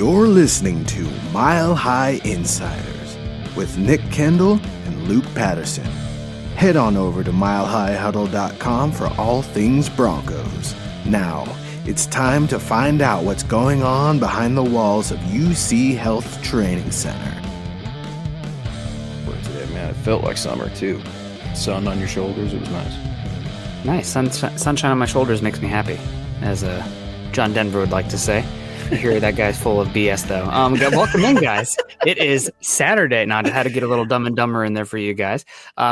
You're listening to Mile High Insiders with Nick Kendell and Luke Patterson. Head on over to milehighhuddle.com for all things Broncos. Now, it's time to find out what's going on behind the walls of UC Health Training Center. Today, man, it felt like summer too. Sun on your shoulders, it was nice. Nice. Sunshine on my shoulders makes me happy, as John Denver would like to say. I hear that guy's full of BS, though. Welcome in, guys. It is Saturday. Now, I had to get a little Dumb and Dumber in there for you guys.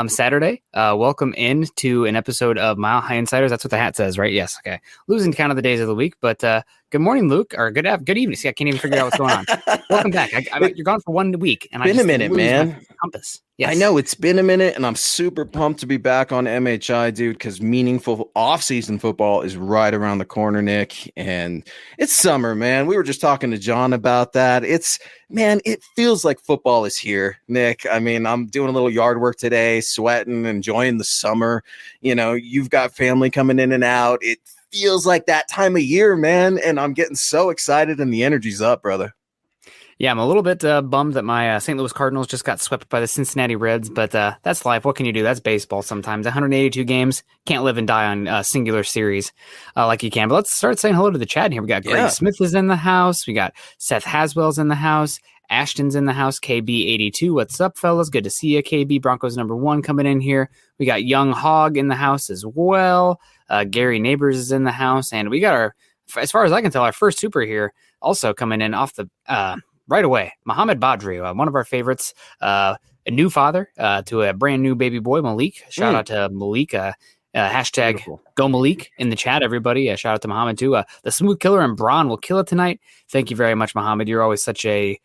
Saturday. Welcome in to an episode of Mile High Insiders. That's what the hat says, right? Yes. Okay. Losing count of the days of the week, but good morning, Luke, or good evening. See, I can't even figure out what's going on. Welcome back. You're gone for 1 week, and been a minute, man. Compass. Yes. I know it's been a minute, and I'm super pumped to be back on MHI, dude, because meaningful off-season football is right around the corner, Nick, and it's summer, man. We were just talking to John about that. It feels like football is here, Nick. I mean, I'm doing a little yard work today, sweating, enjoying the summer. You know, you've got family coming in and out. It feels like that time of year, man, and I'm getting so excited, and the energy's up, brother. Yeah, I'm a little bit bummed that my St. Louis Cardinals just got swept by the Cincinnati Reds, but that's life. What can you do? That's baseball sometimes. 182 games, can't live and die on a singular series like you can. But let's start saying hello to the chat here. We got Greg Smith is in the house. We got Seth Haswell's in the house. Ashton's in the house. KB82, what's up, fellas? Good to see you, KB. Broncos #1 coming in here. We got Young Hog in the house as well. Gary Neighbors is in the house. And we got as far as I can tell, our first super here also coming in off the right away, Mohammed Badri, one of our favorites, a new father to a brand new baby boy, Malik. Shout out to Malik. Hashtag Beautiful. Go Malik in the chat, everybody. Shout out to Mohammed, too. The Smooth Killer and Braun will kill it tonight. Thank you very much, Mohammed. You're always such a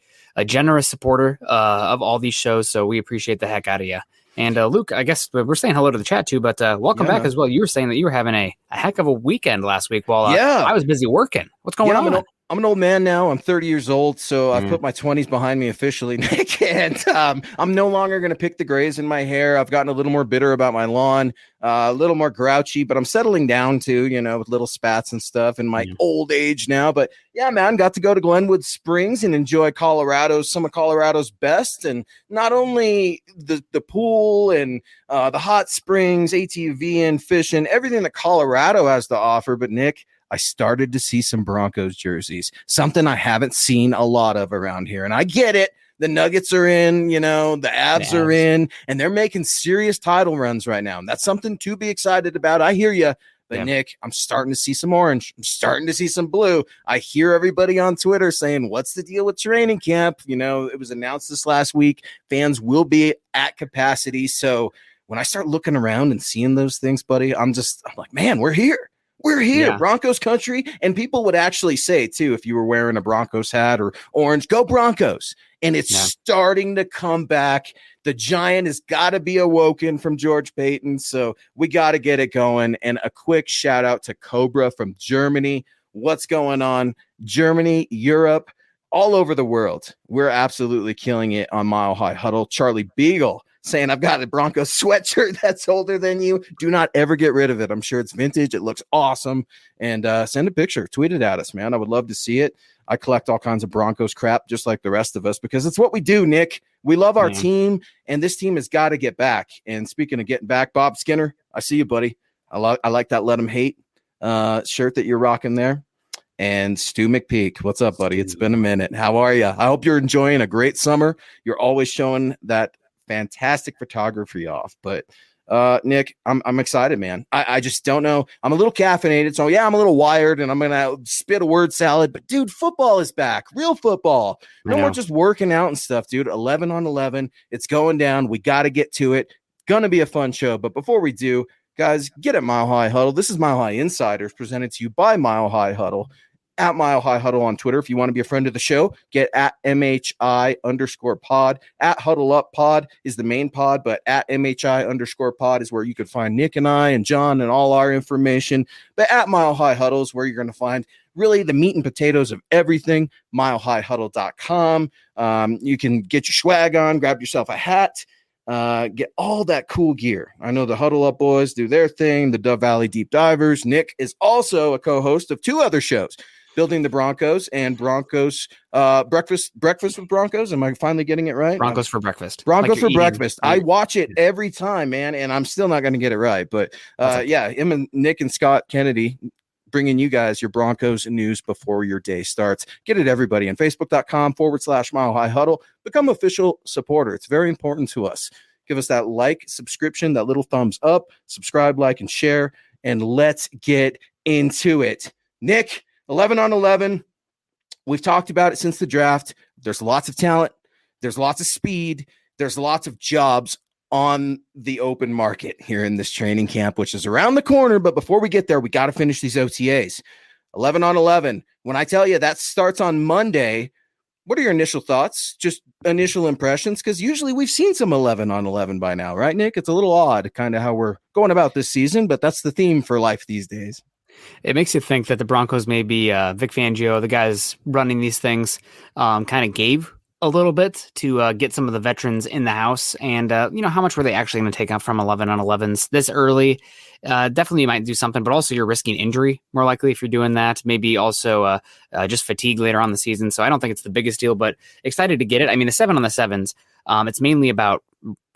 generous supporter of all these shows, so we appreciate the heck out of you. And Luke, I guess we're saying hello to the chat, too, but welcome back as well. You were saying that you were having a heck of a weekend last week while I was busy working. What's going on? I'm an old man now. I'm 30 years old, so I've put my 20s behind me officially, Nick, and I'm no longer going to pick the grays in my hair. I've gotten a little more bitter about my lawn, a little more grouchy, but I'm settling down too, with little spats and stuff in my old age now. But yeah, man, got to go to Glenwood Springs and enjoy some of Colorado's best, and not only the pool and the hot springs, ATV and fishing, everything that Colorado has to offer, but Nick, I started to see some Broncos jerseys, something I haven't seen a lot of around here. And I get it. The Nuggets are in, the Avs are in, and they're making serious title runs right now. And that's something to be excited about. I hear you. But Nick, I'm starting to see some orange. I'm starting to see some blue. I hear everybody on Twitter saying, what's the deal with training camp? It was announced this last week. Fans will be at capacity. So when I start looking around and seeing those things, buddy, I'm like, man, we're here. We're here, Broncos country. And people would actually say, too, if you were wearing a Broncos hat or orange, go Broncos. And it's starting to come back. The giant has got to be awoken from George Payton. So we got to get it going. And a quick shout out to Cobra from Germany. What's going on? Germany, Europe, all over the world. We're absolutely killing it on Mile High Huddle. Charlie Beagle saying, I've got a Broncos sweatshirt that's older than you. Do not ever get rid of it. I'm sure it's vintage. It looks awesome. And send a picture. Tweet it at us, man. I would love to see it. I collect all kinds of Broncos crap just like the rest of us because it's what we do, Nick. We love our team, and this team has got to get back. And speaking of getting back, Bob Skinner, I see you, buddy. I like that Let 'em Hate shirt that you're rocking there. And Stu McPeak, what's up, buddy? It's been a minute. How are you? I hope you're enjoying a great summer. You're always showing that fantastic photography off, but Nick, I'm excited, man. I just don't know. I'm a little caffeinated, so I'm a little wired, and I'm gonna spit a word salad. But dude, football is back, real football. No more just working out and stuff, dude. 11 on 11, it's going down. We got to get to it. Gonna be a fun show. But before we do, guys, get at Mile High Huddle. This is Mile High Insiders, presented to you by Mile High Huddle. At Mile High Huddle on Twitter. If you want to be a friend of the show, get at MHI_pod. At Huddle Up Pod is the main pod, but at MHI_pod is where you could find Nick and I and John and all our information. But at Mile High Huddle is where you're going to find really the meat and potatoes of everything. milehighhuddle.com. You can get your swag on, grab yourself a hat, get all that cool gear. I know the Huddle Up boys do their thing, the Dove Valley Deep Divers. Nick is also a co-host of 2 other shows. Building the Broncos and Broncos breakfast with Broncos. Am I finally getting it right? Broncos for breakfast. Broncos for breakfast. I watch it every time, man, and I'm still not going to get it right. But him and Nick and Scott Kennedy bringing you guys your Broncos news before your day starts. Get it, everybody, on Facebook.com/Mile High Huddle. Become official supporter. It's very important to us. Give us that like, subscription, that little thumbs up, subscribe, like, and share, and let's get into it. Nick, 11 on 11. We've talked about it since the draft. There's lots of talent. There's lots of speed. There's lots of jobs on the open market here in this training camp, which is around the corner. But before we get there, we got to finish these OTAs. 11 on 11. When I tell you that starts on Monday, what are your initial thoughts? Just initial impressions? Because usually we've seen some 11 on 11 by now, right, Nick? It's a little odd kind of how we're going about this season, but that's the theme for life these days. It makes you think that the Broncos, maybe Vic Fangio, the guys running these things, kind of gave a little bit to get some of the veterans in the house. And, how much were they actually going to take out from 11 on 11s this early? Definitely you might do something, but also you're risking injury more likely if you're doing that. Maybe also just fatigue later on the season. So I don't think it's the biggest deal, but excited to get it. I mean, the 7 on the 7s, it's mainly about,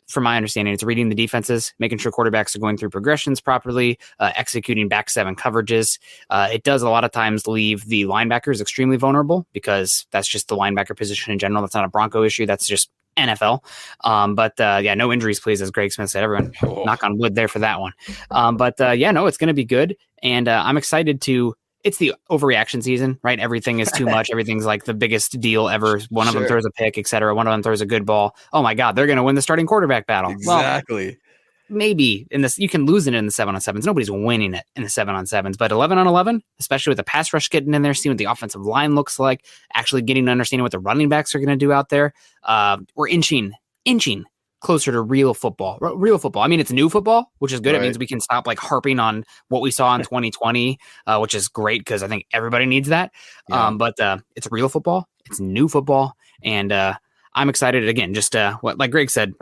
from my understanding, it's reading the defenses, making sure quarterbacks are going through progressions properly, executing back 7 coverages. It does a lot of times leave the linebackers extremely vulnerable because that's just the linebacker position in general. That's not a Bronco issue. That's just NFL. No injuries, please, as Greg Smith said. Everyone knock on wood there for that one. It's going to be good. And I'm excited to. It's the overreaction season, right? Everything is too much. Everything's like the biggest deal ever. One of them throws a pick, etc. One of them throws a good ball. Oh my God, they're going to win the starting quarterback battle. Exactly. Well, maybe in this, you can lose it in the 7 on 7s. Nobody's winning it in the 7 on 7s, but 11 on 11, especially with the pass rush getting in there, seeing what the offensive line looks like, actually getting to understanding what the running backs are going to do out there. We're inching closer to real football. I mean, it's new football, which is good. Right. It means we can stop harping on what we saw in 2020, which is great because I think everybody needs that. Yeah. It's real football. It's new football. And I'm excited again, just like Greg said,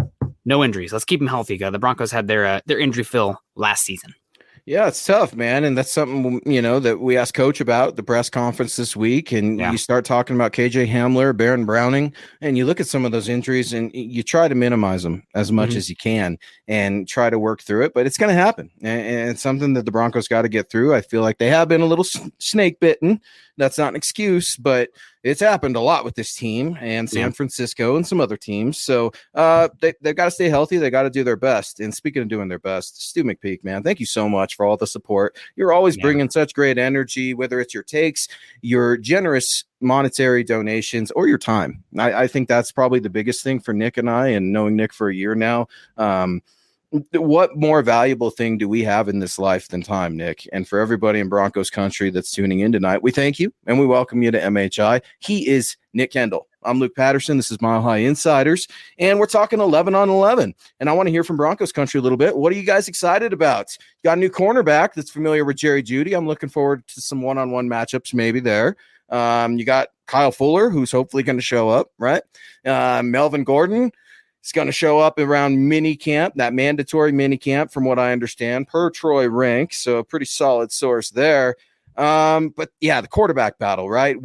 no injuries. Let's keep them healthy. The Broncos had their injury fill last season. Yeah, it's tough, man. And that's something, that we asked Coach about the press conference this week. And you start talking about KJ Hamler, Baron Browning, and you look at some of those injuries and you try to minimize them as much as you can and try to work through it. But it's going to happen. And it's something that the Broncos got to get through. I feel like they have been a little snake bitten. That's not an excuse, but it's happened a lot with this team and San Francisco and some other teams. So they've got to stay healthy. They got to do their best. And speaking of doing their best, Stu McPeak, man, thank you so much for all the support. You're always bringing such great energy, whether it's your takes, your generous monetary donations, or your time. I think that's probably the biggest thing for Nick and I, and knowing Nick for a year now. What more valuable thing do we have in this life than time, Nick? And for everybody in Broncos country that's tuning in tonight, we thank you and we welcome you to MHI. He is Nick Kendell. I'm Luke Patterson. This is Mile High Insiders, and we're talking 11 on 11. And I want to hear from Broncos country a little bit. What are you guys excited about? You got a new cornerback that's familiar with Jerry Jeudy. I'm looking forward to some one-on-one matchups maybe there. You got Kyle Fuller, who's hopefully going to show up, right? Melvin Gordon. It's going to show up around mini camp, that mandatory mini camp, from what I understand, per Troy Rank. So a pretty solid source there. The quarterback battle, right?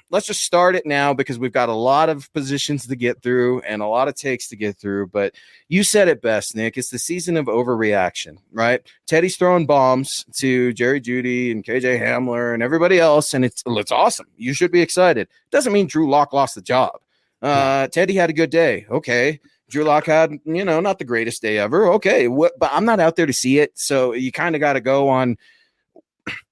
Let's just start it now because we've got a lot of positions to get through and a lot of takes to get through. But you said it best, Nick. It's the season of overreaction, right? Teddy's throwing bombs to Jerry Jeudy and KJ Hamler and everybody else, and it's awesome. You should be excited. Doesn't mean Drew Lock lost the job. Teddy had a good day. Okay. Drew Lock had, not the greatest day ever. Okay. But I'm not out there to see it. So you kind of got to go on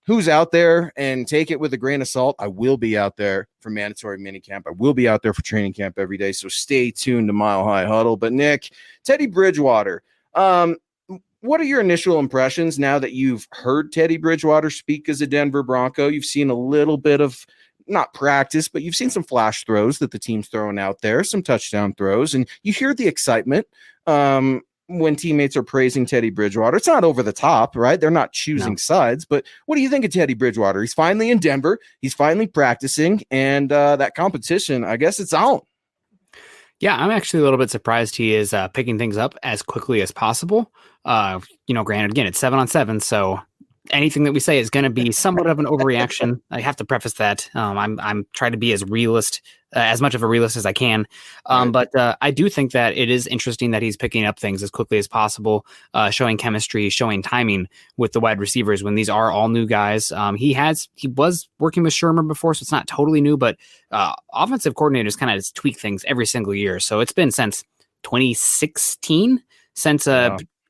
who's out there and take it with a grain of salt. I will be out there for mandatory minicamp. I will be out there for training camp every day. So stay tuned to Mile High Huddle. But Nick, Teddy Bridgewater, what are your initial impressions now that you've heard Teddy Bridgewater speak as a Denver Bronco? You've seen a little bit of, not practice, but you've seen some flash throws that the team's throwing out there, some touchdown throws, and you hear the excitement when teammates are praising Teddy Bridgewater. It's not over the top, right? They're not choosing sides, but what do you think of Teddy Bridgewater? He's finally in Denver. He's finally practicing, and that competition, I guess it's on. Yeah, I'm actually a little bit surprised he is picking things up as quickly as possible. Granted, again, it's 7 on 7, so anything that we say is going to be somewhat of an overreaction. I have to preface that. I'm trying to be as much of a realist as I can. But I do think that it is interesting that he's picking up things as quickly as possible, showing chemistry, showing timing with the wide receivers when these are all new guys. He was working with Shermer before, so it's not totally new, but offensive coordinators kind of tweak things every single year. So it's been since 2016 since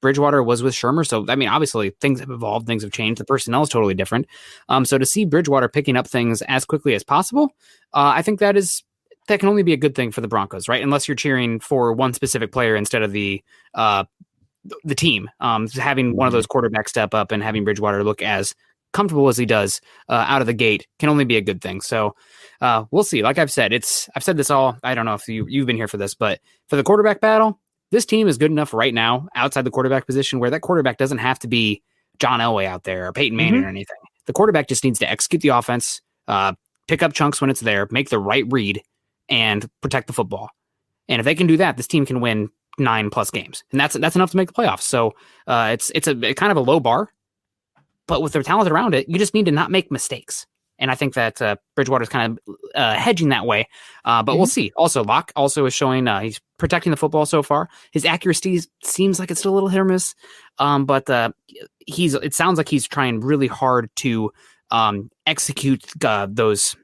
Bridgewater was with Shermer. So, I mean, obviously things have evolved, things have changed. The personnel is totally different. So to see Bridgewater picking up things as quickly as possible, I think that can only be a good thing for the Broncos, right? Unless you're cheering for one specific player instead of the team. Having one of those quarterbacks step up and having Bridgewater look as comfortable as he does out of the gate can only be a good thing. So we'll see. Like I've said this all, I don't know if you've been here for this, but for the quarterback battle, this team is good enough right now outside the quarterback position where that quarterback doesn't have to be John Elway out there or Peyton Manning or anything. The quarterback just needs to execute the offense, pick up chunks when it's there, make the right read, and protect the football. And if they can do that, this team can win 9+ games, and that's enough to make the playoffs. So it's a kind of a low bar, but with their talent around it, you just need to not make mistakes. And I think that Bridgewater's kind of hedging that way. But we'll see. Also, Locke also is showing he's protecting the football so far. His accuracy seems like it's still a little hit or miss. But it sounds like he's trying really hard to execute those.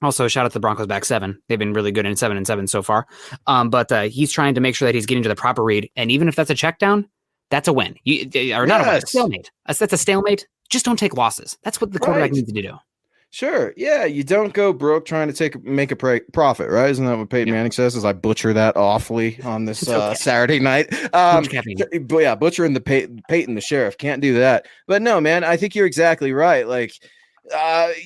Also, shout out to the Broncos back 7. They've been really good in 7-7 so far. But he's trying to make sure that he's getting to the proper read. And even if that's a check down, that's a win. Not a win, a stalemate. That's a stalemate. Just don't take losses. That's what the quarterback needs to do. Sure. Yeah. You don't go broke trying to make a profit, right? Isn't that what Peyton Manning says? As I butcher that awfully on this Saturday night. But yeah, butchering the Peyton, the sheriff, can't do that. But no, man, I think you're exactly right. Like,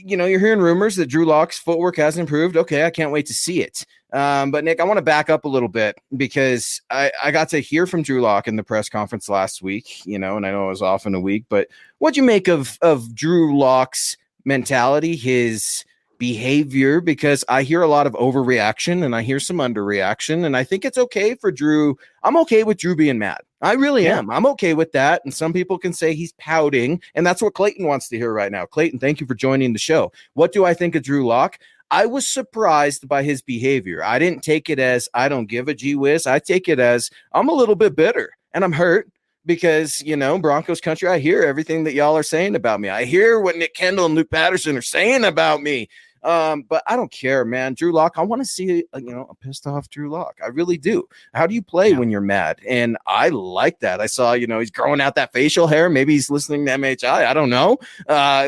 you're hearing rumors that Drew Lock's footwork has improved. Okay. I can't wait to see it. But Nick, I want to back up a little bit because I got to hear from Drew Lock in the press conference last week, and I know it was off in a week, but what'd you make of Drew Lock's mentality, his behavior? Because I hear a lot of overreaction and I hear some underreaction, and I think it's okay for Drew. I'm okay with Drew being mad. I really am. I'm okay with that. And some people can say he's pouting, and that's what Clayton wants to hear right now. Clayton, thank you for joining the show. What do I think of Drew Lock? I was surprised by his behavior. I didn't take it as I don't give a gee whiz. I take it as I'm a little bit bitter and I'm hurt. Because, Broncos country, I hear everything that y'all are saying about me. I hear what Nick Kendell and Luke Patterson are saying about me. But I don't care, man. Drew Lock, I want to see, a pissed off Drew Lock. I really do. How do you play when you're mad? And I like that. I saw, he's growing out that facial hair. Maybe he's listening to MHI. I don't know.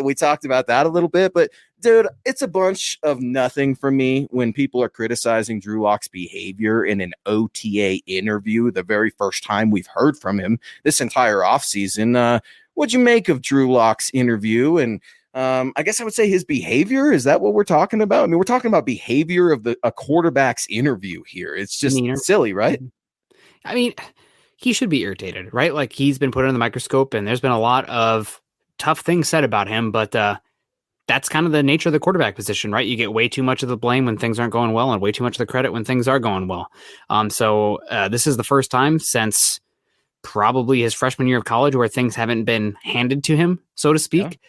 We talked about that a little bit, but dude, it's a bunch of nothing for me when people are criticizing Drew Lock's behavior in an OTA interview, the very first time we've heard from him this entire offseason. What'd you make of Drew Lock's interview? And I guess I would say his behavior. Is that what we're talking about? I mean, we're talking about behavior of a quarterback's interview here. It's just silly, right? I mean, he should be irritated, right? Like, he's been put under the microscope and there's been a lot of tough things said about him, but that's kind of the nature of the quarterback position, right? You get way too much of the blame when things aren't going well and way too much of the credit when things are going well. So this is the first time since probably his freshman year of college where things haven't been handed to him, so to speak,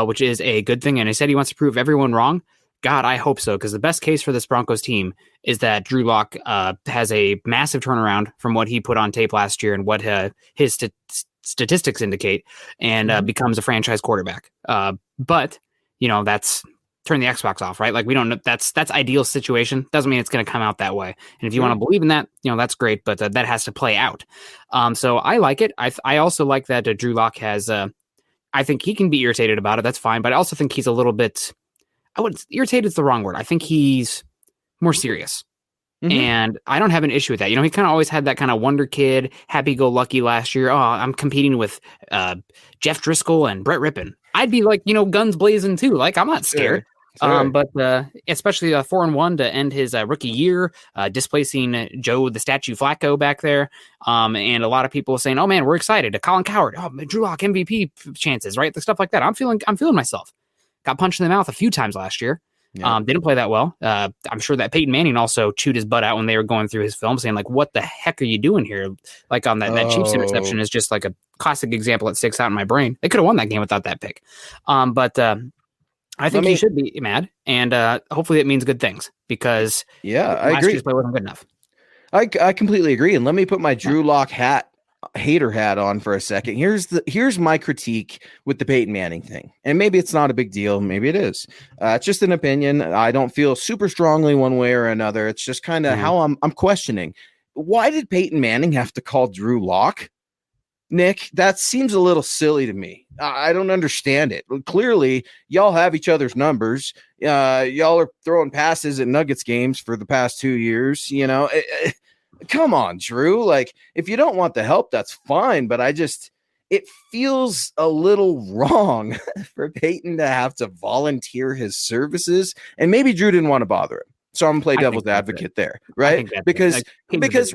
which is a good thing. And he said he wants to prove everyone wrong. God, I hope so, because the best case for this Broncos team is that Drew Lock has a massive turnaround from what he put on tape last year and what his statistics indicate, and becomes a franchise quarterback. But that's turn the Xbox off, right? Like, we don't know. That's ideal situation. Doesn't mean it's going to come out that way. And if you want to believe in that, that's great, but that has to play out. So I like it. I also like that Drew Lock has, I think he can be irritated about it. That's fine. But I also think he's a little bit, irritated is the wrong word. I think he's more serious. And I don't have an issue with that. He kind of always had that kind of wonder kid, happy-go-lucky last year. Oh, I'm competing with Jeff Driscoll and Brett Rippon. I'd be like, guns blazing too. Like, I'm not scared. Sure. But especially 4-1 to end his rookie year, displacing Joe the Statue Flacco back there. And a lot of people saying, "Oh man, we're excited." Colin Cowherd, Drew Lock MVP chances, right? The stuff like that. I'm feeling myself. Got punched in the mouth a few times last year. Yeah. Didn't play that well. I'm sure that Peyton Manning also chewed his butt out when they were going through his film, saying like, "What the heck are you doing here?" Like on that Chiefs interception is just like a classic example that sticks out in my brain. They could have won that game without that pick. But I think he should be mad, and hopefully it means good things because I last agree. year's play wasn't good enough. I completely agree. And let me put my Drew Lock hater hat on for a second. Here's my critique with the Peyton Manning thing. And maybe it's not a big deal. Maybe it is. It's just an opinion. I don't feel super strongly one way or another. It's just kind of how I'm questioning. Why did Peyton Manning have to call Drew Lock? Nick, that seems a little silly to me. I don't understand it. Clearly, y'all have each other's numbers. Y'all are throwing passes at Nuggets games for the past 2 years. Come on, Drew. Like, if you don't want the help, that's fine. But it feels a little wrong for Peyton to have to volunteer his services. And maybe Drew didn't want to bother him. So I'm going to play devil's advocate there, right? Because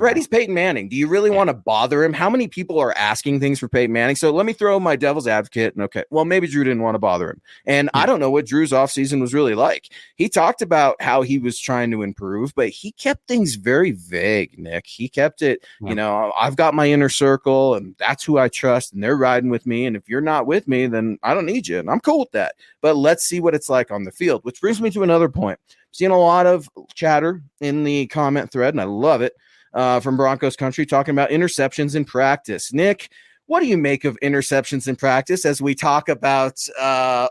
right, he's Peyton Manning. Do you really want to bother him? How many people are asking things for Peyton Manning? So let me throw my devil's advocate. And okay, well, maybe Drew didn't want to bother him. And I don't know what Drew's offseason was really like. He talked about how he was trying to improve, but he kept things very vague, Nick. He kept it, I've got my inner circle and that's who I trust and they're riding with me. And if you're not with me, then I don't need you. And I'm cool with that. But let's see what it's like on the field, which brings me to another point. Seen a lot of chatter in the comment thread, and I love it, from Broncos country talking about interceptions in practice. Nick, what do you make of interceptions in practice as we talk about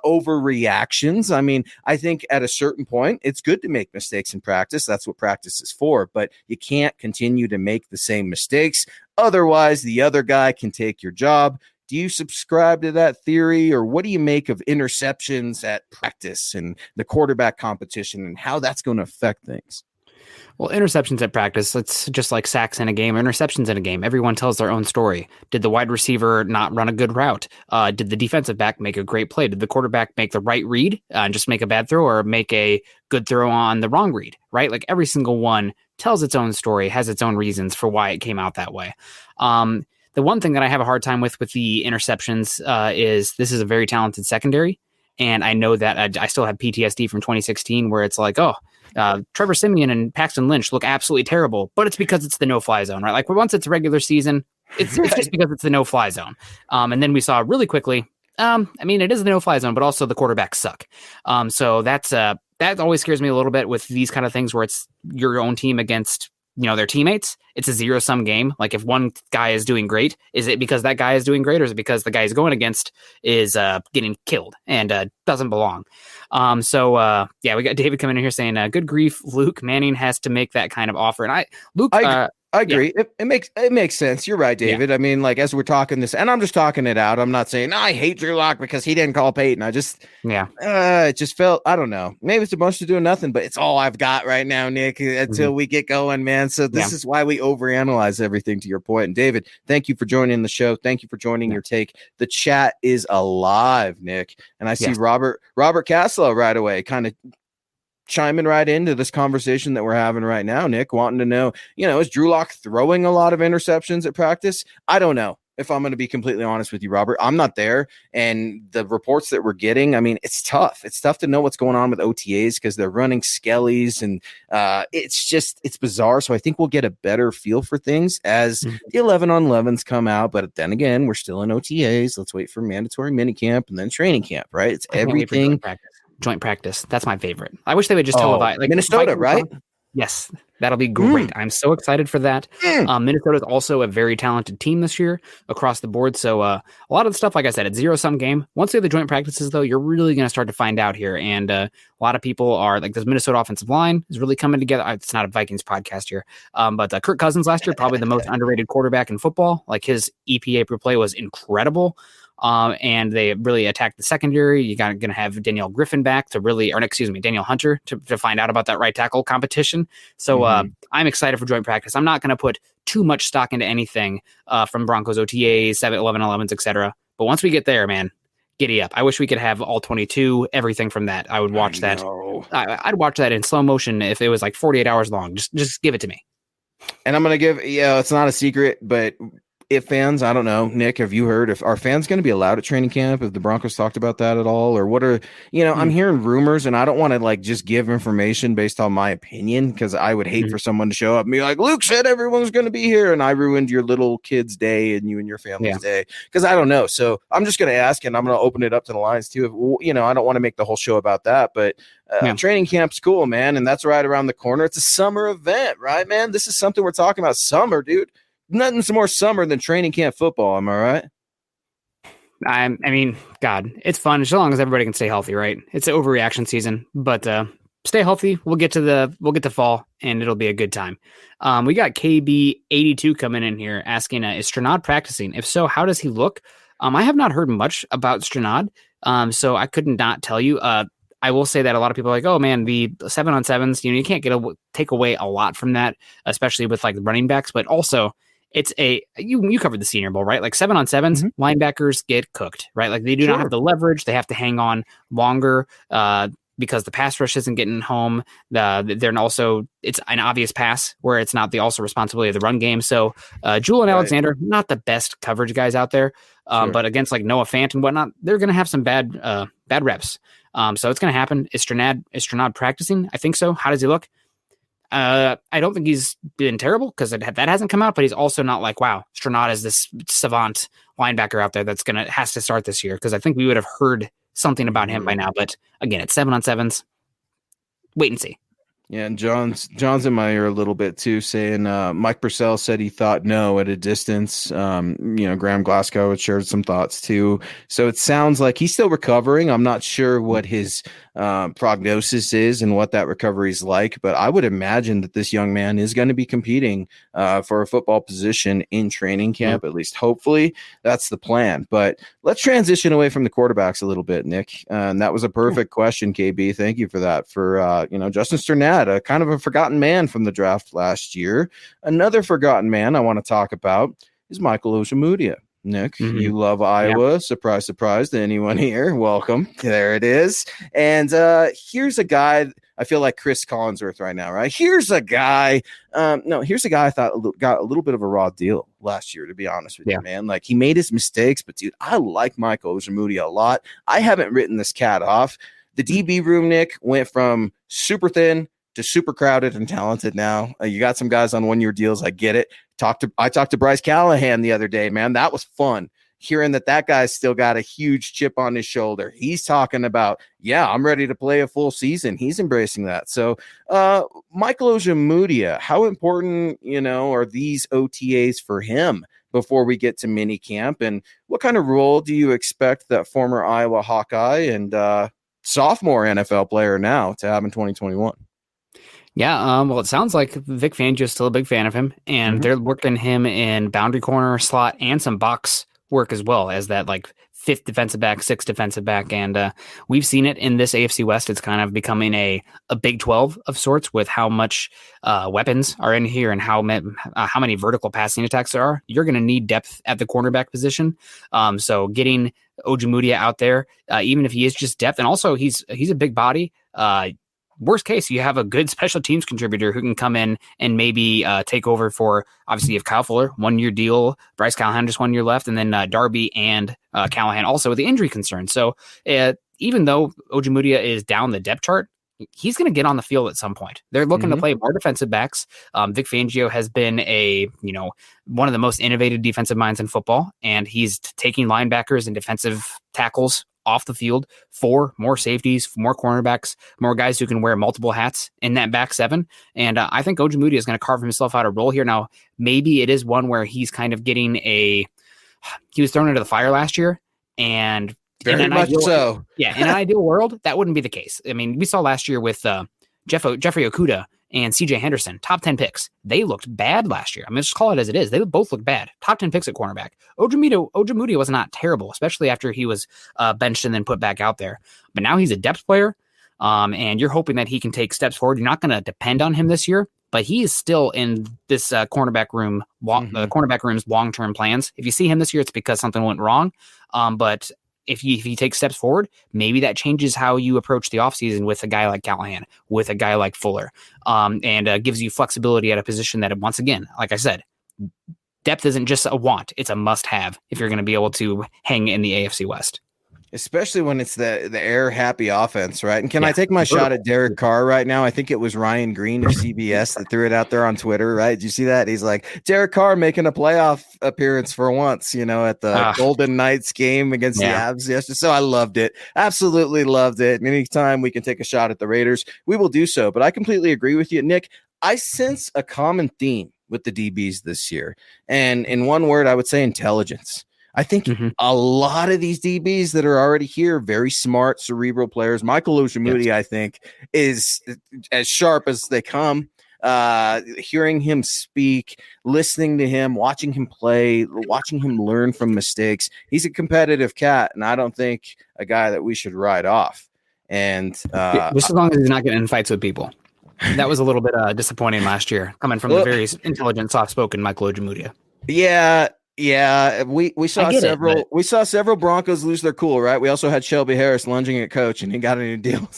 overreactions? I mean, I think at a certain point, it's good to make mistakes in practice. That's what practice is for, but you can't continue to make the same mistakes. Otherwise, the other guy can take your job. Do you subscribe to that theory, or what do you make of interceptions at practice and the quarterback competition and how that's going to affect things? Well, interceptions at practice, it's just like sacks in a game or interceptions in a game. Everyone tells their own story. Did the wide receiver not run a good route? Did the defensive back make a great play? Did the quarterback make the right read and just make a bad throw, or make a good throw on the wrong read, right? Like every single one tells its own story, has its own reasons for why it came out that way. The one thing that I have a hard time with the interceptions is this is a very talented secondary. And I know that I still have PTSD from 2016 where it's like, Trevor Siemian and Paxton Lynch look absolutely terrible, but it's because it's the no-fly zone, right? Like once it's regular season, it's just because it's the no-fly zone. And then we saw really quickly, it is the no-fly zone, but also the quarterbacks suck. So that always scares me a little bit with these kind of things where it's your own team against their teammates. It's a zero-sum game. Like if one guy is doing great, is it because that guy is doing great, or is it because the guy he's going against is getting killed and doesn't belong? We got David coming in here saying, good grief, Luke, Manning has to make that kind of offer. And I agree. Yeah. It makes sense. You're right, David. Yeah. I mean, like as we're talking this, and I'm just talking it out. I'm not saying I hate Drew Lock because he didn't call Peyton. I just it just felt, I don't know. Maybe it's a bunch of doing nothing, but it's all I've got right now, Nick, until we get going, man. So this is why we overanalyze everything, to your point. And David, thank you for joining the show. Thank you for joining your take. The chat is alive, Nick, and I see Robert Caslow right away, kind of chiming right into this conversation that we're having right now, Nick, wanting to know, is Drew Lock throwing a lot of interceptions at practice? I don't know, if I'm going to be completely honest with you, Robert. I'm not there. And the reports that we're getting, I mean, it's tough. It's tough to know what's going on with OTAs because they're running skellies and it's bizarre. So I think we'll get a better feel for things as the 11-on-11s come out. But then again, we're still in OTAs. Let's wait for mandatory minicamp and then training camp, right? It's everything. Joint practice. That's my favorite. I wish they would just televise. Like Minnesota, right? Yes, that'll be great. I'm so excited for that. Minnesota is also a very talented team this year across the board. So a lot of the stuff, like I said, it's zero-sum game. Once you have the joint practices, though, you're really going to start to find out here. And a lot of people are like, this Minnesota offensive line is really coming together. It's not a Vikings podcast here. But Kirk Cousins last year, probably the most underrated quarterback in football. Like his EPA per play was incredible. And they really attacked the secondary. You're going to have Danielle Griffin back Danielle Hunter to find out about that right tackle competition. So I'm excited for joint practice. I'm not going to put too much stock into anything from Broncos OTAs, 11-11s, etc. But once we get there, man, giddy up. I wish we could have all 22, everything from that. I would watch that. I'd watch that in slow motion if it was like 48 hours long. Just give it to me. And I'm going to give, it's not a secret, but if fans, I don't know, Nick, have you heard if are fans going to be allowed at training camp? Have the Broncos talked about that at all? Or what are, I'm hearing rumors, and I don't want to like just give information based on my opinion, because I would hate for someone to show up and be like, Luke said everyone's going to be here, and I ruined your little kid's day and you and your family's day, because I don't know. So I'm just going to ask, and I'm going to open it up to the Lions too. I don't want to make the whole show about that, but training camp's cool, man. And that's right around the corner. It's a summer event, right, man? This is something we're talking about. Summer, dude. Nothing's more summer than training camp football. Am I right? I mean, God, it's fun as long as everybody can stay healthy, right? It's an overreaction season, but stay healthy. We'll get to fall, and it'll be a good time. We got KB82 coming in here asking, is Stranad practicing? If so, how does he look? I have not heard much about Stranad, so I could not tell you. I will say that a lot of people are like, oh man, the 7-on-7s, you can't take away a lot from that, especially with like running backs, but also it's you covered the Senior Bowl, right? Like 7-on-7s, linebackers get cooked, right? Like they do not have the leverage. They have to hang on longer because the pass rush isn't getting home. They're also, it's an obvious pass where it's not the also responsibility of the run game. So Jewel and Alexander, not the best coverage guys out there, but against like Noah Fant and whatnot, they're going to have some bad reps. So it's going to happen. Is Stranad practicing? I think so. How does he look? I don't think he's been terrible because that hasn't come out, but he's also not like, wow, Stranad is this savant linebacker out there that's has to start this year, because I think we would have heard something about him by now. But again, it's 7-on-7s. Wait and see. Yeah, and John's in my ear a little bit too, saying Mike Purcell said he thought no at a distance. Graham Glasgow had shared some thoughts too. So it sounds like he's still recovering. I'm not sure what his prognosis is and what that recovery is like, but I would imagine that this young man is going to be competing for a football position in training camp, at least hopefully. That's the plan. But let's transition away from the quarterbacks a little bit, Nick. And that was a perfect question, KB. Thank you for that. For Justin Strnad, a kind of a forgotten man from the draft last year. Another forgotten man I want to talk about is Michael Osiemudia. Nick, you love Iowa. Surprise, surprise to anyone here. Welcome. There it is. And here's a guy, I feel like Chris Collinsworth right now, right? Here's a guy I thought got a little bit of a raw deal last year, to be honest with you, man. Like, he made his mistakes, but dude, I like Michael Osiemudia a lot. I haven't written this cat off. The DB room, Nick, went from super thin to super crowded and talented now. You got some guys on one-year deals. I get it. I talked to Bryce Callahan the other day, man. That was fun. Hearing that guy's still got a huge chip on his shoulder. He's talking about, I'm ready to play a full season. He's embracing that. So Michael Osiemudia, how important, are these OTAs for him before we get to mini camp? And what kind of role do you expect that former Iowa Hawkeye and sophomore NFL player now to have in 2021? Yeah, well, it sounds like Vic Fangio is still a big fan of him, and they're working him in boundary corner, slot, and some box work as well as that like fifth defensive back, sixth defensive back. And we've seen it in this AFC West. It's kind of becoming a Big 12 of sorts with how much weapons are in here and how many vertical passing attacks there are. You're going to need depth at the cornerback position. So getting Osiemudia out there, even if he is just depth, and also he's a big body. Worst case, you have a good special teams contributor who can come in and maybe take over for, obviously, if Kyle Fuller, 1-year deal, Bryce Callahan just 1 year left, and then Darby and Callahan also with the injury concern. So even though Osiemudia is down the depth chart, he's going to get on the field at some point. They're looking to play more defensive backs. Vic Fangio has been one of the most innovative defensive minds in football, and he's taking linebackers and defensive tackles off the field for more safeties, for more cornerbacks, more guys who can wear multiple hats in that back seven. And I think Osiemudia is going to carve himself out a role here. Now, maybe it is one where he's kind of getting he was thrown into the fire last year, and very much so. Yeah, in an ideal world, that wouldn't be the case. I mean, we saw last year with Jeffrey Okudah and CJ Henderson, top 10 picks. They looked bad last year. I mean, just call it as it is. They both looked bad. Top 10 picks at cornerback. Osiemudia was not terrible, especially after he was benched and then put back out there. But now he's a depth player, and you're hoping that he can take steps forward. You're not going to depend on him this year, but he is still in this cornerback room's long-term plans. If you see him this year, it's because something went wrong. But if he takes steps forward, maybe that changes how you approach the offseason with a guy like Callahan, with a guy like Fuller, and gives you flexibility at a position that, once again, like I said, depth isn't just a want; it's a must-have if you're going to be able to hang in the AFC West. Especially when it's the air happy offense, right? And can I take my shot at Derek Carr right now? I think it was Ryan Green of CBS that threw it out there on Twitter, right? Did you see that? He's like, Derek Carr making a playoff appearance for once, at the Golden Knights game against the Avs yesterday. So I loved it. Absolutely loved it. And anytime we can take a shot at the Raiders, we will do so. But I completely agree with you, Nick. I sense a common theme with the DBs this year. And in one word, I would say intelligence. I think a lot of these DBs that are already here, very smart, cerebral players. Michael Osiemudia, I think, is as sharp as they come. Hearing him speak, listening to him, watching him play, watching him learn from mistakes. He's a competitive cat, and I don't think a guy that we should write off. And just as long as he's not getting in fights with people. That was a little bit disappointing last year, coming from the very intelligent, soft-spoken Michael Osiemudia. Yeah, we saw several Broncos lose their cool, right? We also had Shelby Harris lunging at coach, and he got a new deal.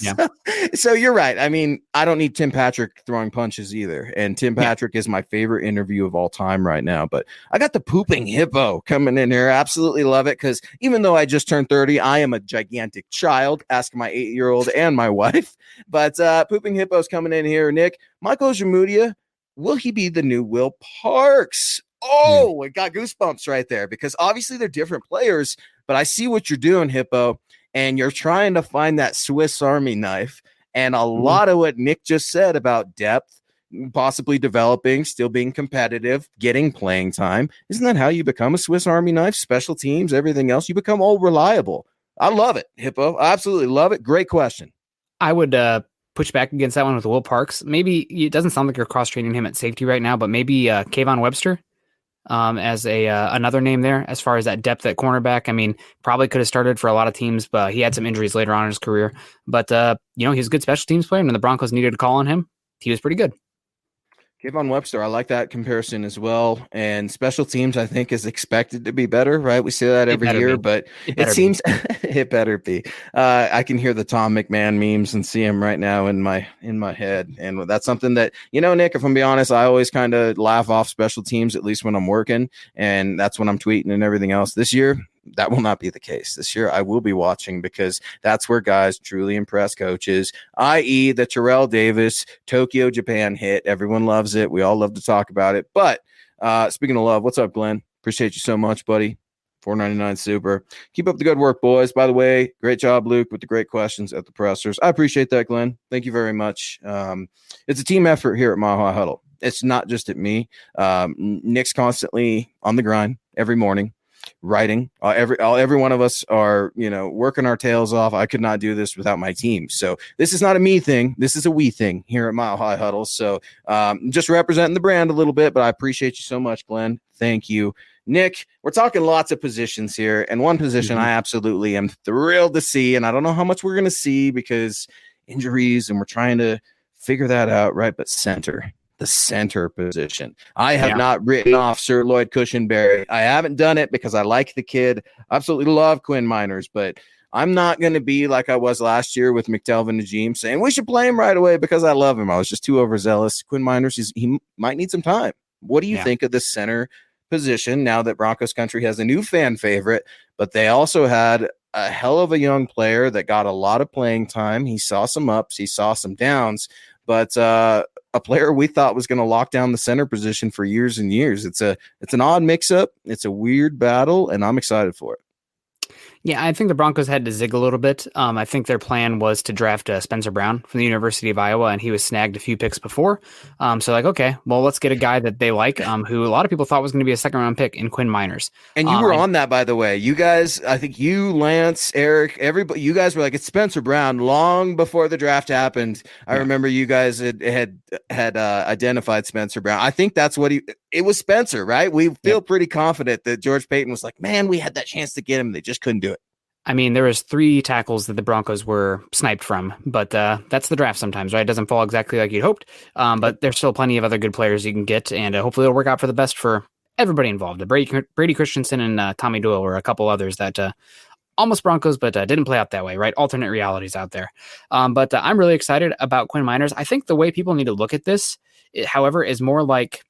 So you're right. I mean, I don't need Tim Patrick throwing punches either, and Tim Patrick is my favorite interview of all time right now. But I got the pooping hippo coming in here. Absolutely love it, because even though I just turned 30, I am a gigantic child. Ask my 8-year-old and my wife. But pooping hippo's coming in here. Nick, Michael Osiemudia, will he be the new Will Parks? Oh, it got goosebumps right there, because obviously they're different players, but I see what you're doing, Hippo, and you're trying to find that Swiss Army knife. And a lot of what Nick just said about depth, possibly developing, still being competitive, getting playing time. Isn't that how you become a Swiss Army knife? Special teams, everything else, you become all reliable. I love it, Hippo. I absolutely love it. Great question. I would push back against that one with Will Parks. Maybe it doesn't sound like you're cross-training him at safety right now, but maybe Kayvon Webster. As another name there as far as that depth at cornerback. I mean, probably could have started for a lot of teams, but he had some injuries later on in his career. But, he's a good special teams player, and when the Broncos needed a call on him, he was pretty good. Kayvon Webster, I like that comparison as well. And special teams, I think, is expected to be better, right? We say that every year, but it seems it better be. I can hear the Tom McMahon memes and see him right now in my head. And that's something that, Nick, if I'm being honest, I always kind of laugh off special teams, at least when I'm working. And that's when I'm tweeting and everything else. This year, that will not be the case. This year, I will be watching, because that's where guys truly impress coaches, i.e. the Terrell Davis Tokyo, Japan hit. Everyone loves it. We all love to talk about it. But speaking of love, what's up, Glenn? Appreciate you so much, buddy. $4.99 super. Keep up the good work, boys. By the way, great job, Luke, with the great questions at the pressers. I appreciate that, Glenn. Thank you very much. It's a team effort here at Mile High Huddle. It's not just at me. Nick's constantly on the grind every morning, writing. Every one of us are, working our tails off. I could not do this without my team. So this is not a me thing. This is a we thing here at Mile High Huddle. So just representing the brand a little bit, but I appreciate you so much, Glenn. Thank you. Nick, we're talking lots of positions here, and one position I absolutely am thrilled to see, and I don't know how much we're going to see because injuries, and we're trying to figure that out, right? But the center position. I have not written off Sir Lloyd Cushenberry. I haven't done it because I like the kid. I absolutely love Quinn Miners, but I'm not going to be like I was last year with McDelvin Najim saying we should play him right away because I love him. I was just too overzealous. Quinn Miners, he might need some time. What do you think of the center position now that Broncos country has a new fan favorite, but they also had a hell of a young player that got a lot of playing time. He saw some ups, he saw some downs, but a player we thought was going to lock down the center position for years and years. It's an odd mix-up. It's a weird battle, and I'm excited for it. Yeah, I think the Broncos had to zig a little bit. I think their plan was to draft Spencer Brown from the University of Iowa, and he was snagged a few picks before. Okay, well, let's get a guy that they like, who a lot of people thought was going to be a second-round pick in Quinn Miners. And you were on that, by the way. You guys, I think you, Lance, Eric, everybody, you guys were like, it's Spencer Brown long before the draft happened. I remember you guys had identified Spencer Brown. I think that's what it was Spencer, right? We feel pretty confident that George Payton was like, man, we had that chance to get him. They just couldn't do it. I mean, there was 3 tackles that the Broncos were sniped from, but that's the draft sometimes, right? It doesn't fall exactly like you'd hoped, but there's still plenty of other good players you can get, and hopefully it'll work out for the best for everybody involved. Brady Christensen and Tommy Doyle were a couple others that almost Broncos, but didn't play out that way, right? Alternate realities out there. But I'm really excited about Quinn Miners. I think the way people need to look at this, however, is more like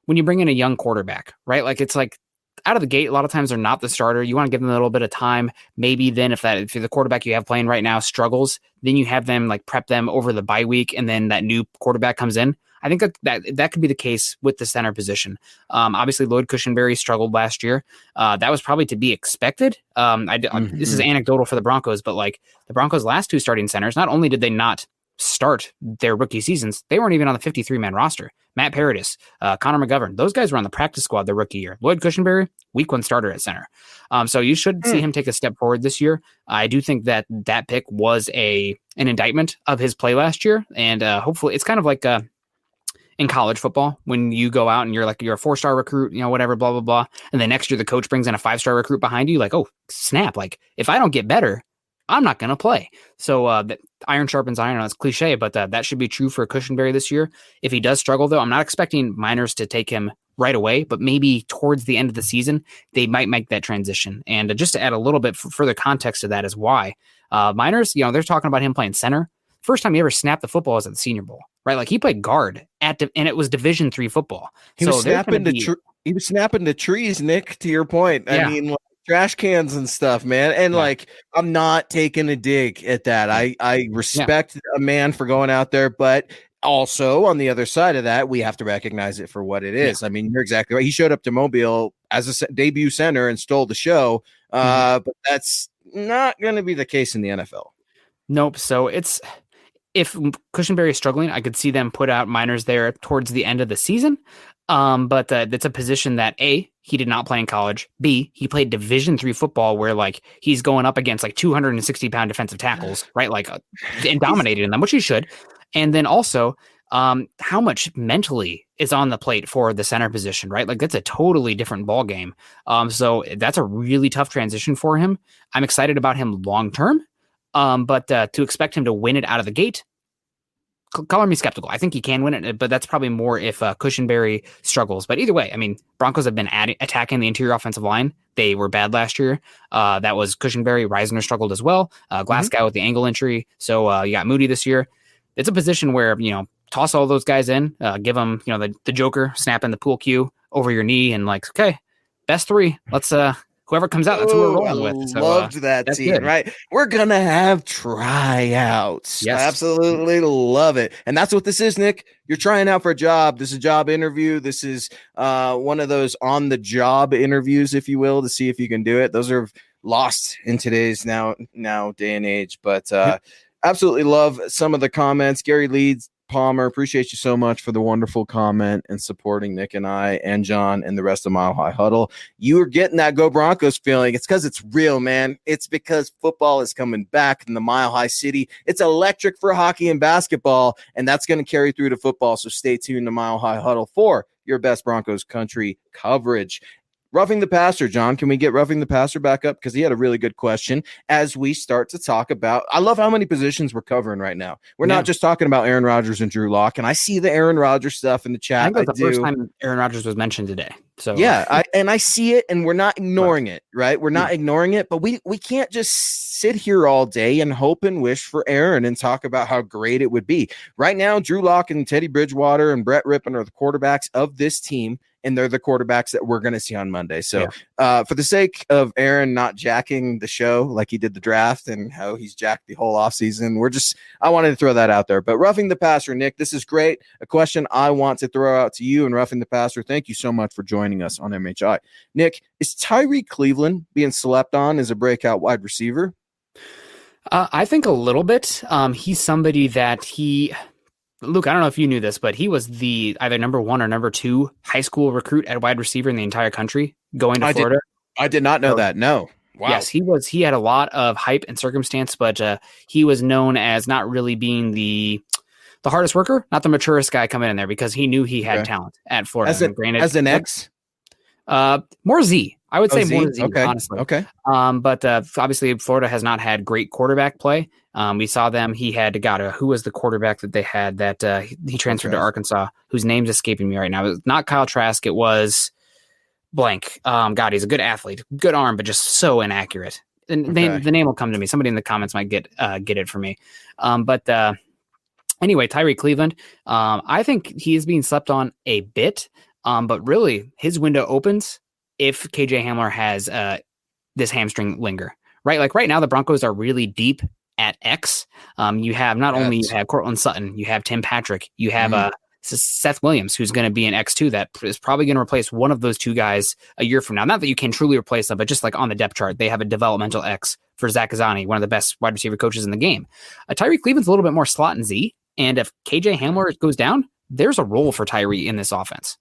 when you bring in a young quarterback, right? Like it's like out of the gate, a lot of times they're not the starter. You want to give them a little bit of time. Maybe then if the quarterback you have playing right now struggles, then you have them like prep them over the bye week, and then that new quarterback comes in. I think that could be the case with the center position. Obviously, Lloyd Cushenberry struggled last year. That was probably to be expected. This is anecdotal for the Broncos, but like the Broncos' last 2 starting centers, not only did they not start their rookie seasons, they weren't even on the 53-man roster. Matt Paradis, Connor McGovern, those guys were on the practice squad their rookie year. Lloyd Cushenberry, week 1 starter at center. So you should see him take a step forward this year. I do think that pick was an indictment of his play last year, and hopefully it's kind of like in college football, when you go out and you're a 4-star recruit, whatever, blah, blah, blah. And then next year the coach brings in a 5-star recruit behind you, like, oh, snap. Like if I don't get better, I'm not going to play. So iron sharpens iron. That's cliche, but that should be true for Cushenberry this year. If he does struggle, though, I'm not expecting Miners to take him right away, but maybe towards the end of the season, they might make that transition. And just to add a little bit further context to that is why Miners, they're talking about him playing center. First time he ever snapped the football was at the Senior Bowl, right? Like he played guard and it was Division III football. He was snapping the trees, Nick, to your point. Yeah. I mean, like, trash cans and stuff, man. And like, I'm not taking a dig at that. I respect a man for going out there, but also on the other side of that, we have to recognize it for what it is. I mean, you're exactly right. He showed up to Mobile as a debut center and stole the show. But that's not going to be the case in the NFL. Nope. So if Cushenberry is struggling, I could see them put out Miners there towards the end of the season. But that's a position that A, he did not play in college. B, he played Division III football where like he's going up against like 260-pound defensive tackles, right? Like and dominating them, which he should. And then also how much mentally is on the plate for the center position, right? Like that's a totally different ball game. So that's a really tough transition for him. I'm excited about him long term. But to expect him to win it out of the gate, color me skeptical. I think he can win it, but that's probably more if Cushenberry struggles. But either way, I mean, Broncos have been attacking the interior offensive line. They were bad last year. That was Cushenberry. Reisner struggled as well. Glasgow with the ankle injury. So you got Moody this year. It's a position where, toss all those guys in, give them, the Joker snapping the pool cue over your knee and like, okay, best 3. Let's whoever comes out, that's who we're rolling with. So, loved that scene, good. Right? We're going to have tryouts. Yes. I absolutely love it. And that's what this is, Nick. You're trying out for a job. This is a job interview. This is one of those on-the-job interviews, if you will, to see if you can do it. Those are lost in today's now day and age. But absolutely love some of the comments. Gary Leeds, Palmer, appreciate you so much for the wonderful comment and supporting Nick and I and John and the rest of Mile High Huddle. You are getting that Go Broncos feeling. It's because it's real, man. It's because football is coming back in the Mile High City. It's electric for hockey and basketball, and that's going to carry through to football. So stay tuned to Mile High Huddle for your best Broncos country coverage. Roughing the Passer, John, can we get Roughing the Passer back up? Because he had a really good question as we start to talk about, I love how many positions we're covering right now. We're not just talking about Aaron Rodgers and Drew Lock, and I see the Aaron Rodgers stuff in the chat. I think that's the first time Aaron Rodgers was mentioned today. So yeah, I see it, and we're not ignoring it, right? We're not ignoring it, but we can't just sit here all day and hope and wish for Aaron and talk about how great it would be. Right now, Drew Lock and Teddy Bridgewater and Brett Rippon are the quarterbacks of this team, and they're the quarterbacks that we're going to see on Monday. So for the sake of Aaron not jacking the show like he did the draft and how he's jacked the whole offseason, I wanted to throw that out there. But Roughing the Passer, Nick, this is great. A question I want to throw out to you and Roughing the Passer. Thank you so much for joining us on MHI. Nick, is Tyree Cleveland being slept on as a breakout wide receiver? I think a little bit. He's somebody that Luke, I don't know if you knew this, but he was the either number 1 or number 2 high school recruit at wide receiver in the entire country going to Florida. I did not know that. No. Wow. Yes, he had a lot of hype and circumstance, but he was known as not really being the hardest worker, not the maturest guy coming in there because he knew he had talent at Florida. As an X? More Z. I would say more Z, honestly. Okay. But obviously Florida has not had great quarterback play. We saw them. He had who was the quarterback that they had that he transferred to Arkansas, whose name's escaping me right now. It was not Kyle Trask. It was blank. God, he's a good athlete, good arm, but just so inaccurate. And the name will come to me. Somebody in the comments might get it for me. But anyway, Tyree Cleveland, I think he is being slept on a bit. But really, his window opens if KJ Hamler has this hamstring linger, right? Like right now, the Broncos are really deep at X. You have not only you have Cortland Sutton, you have Tim Patrick, you have Seth Williams, who's going to be an X2 that is probably going to replace one of those two guys a year from now. Not that you can truly replace them, but just like on the depth chart, they have a developmental X for Zach Kazani, one of the best wide receiver coaches in the game. Tyree Cleveland's a little bit more slot and Z, and if KJ Hamler goes down, there's a role for Tyree in this offense.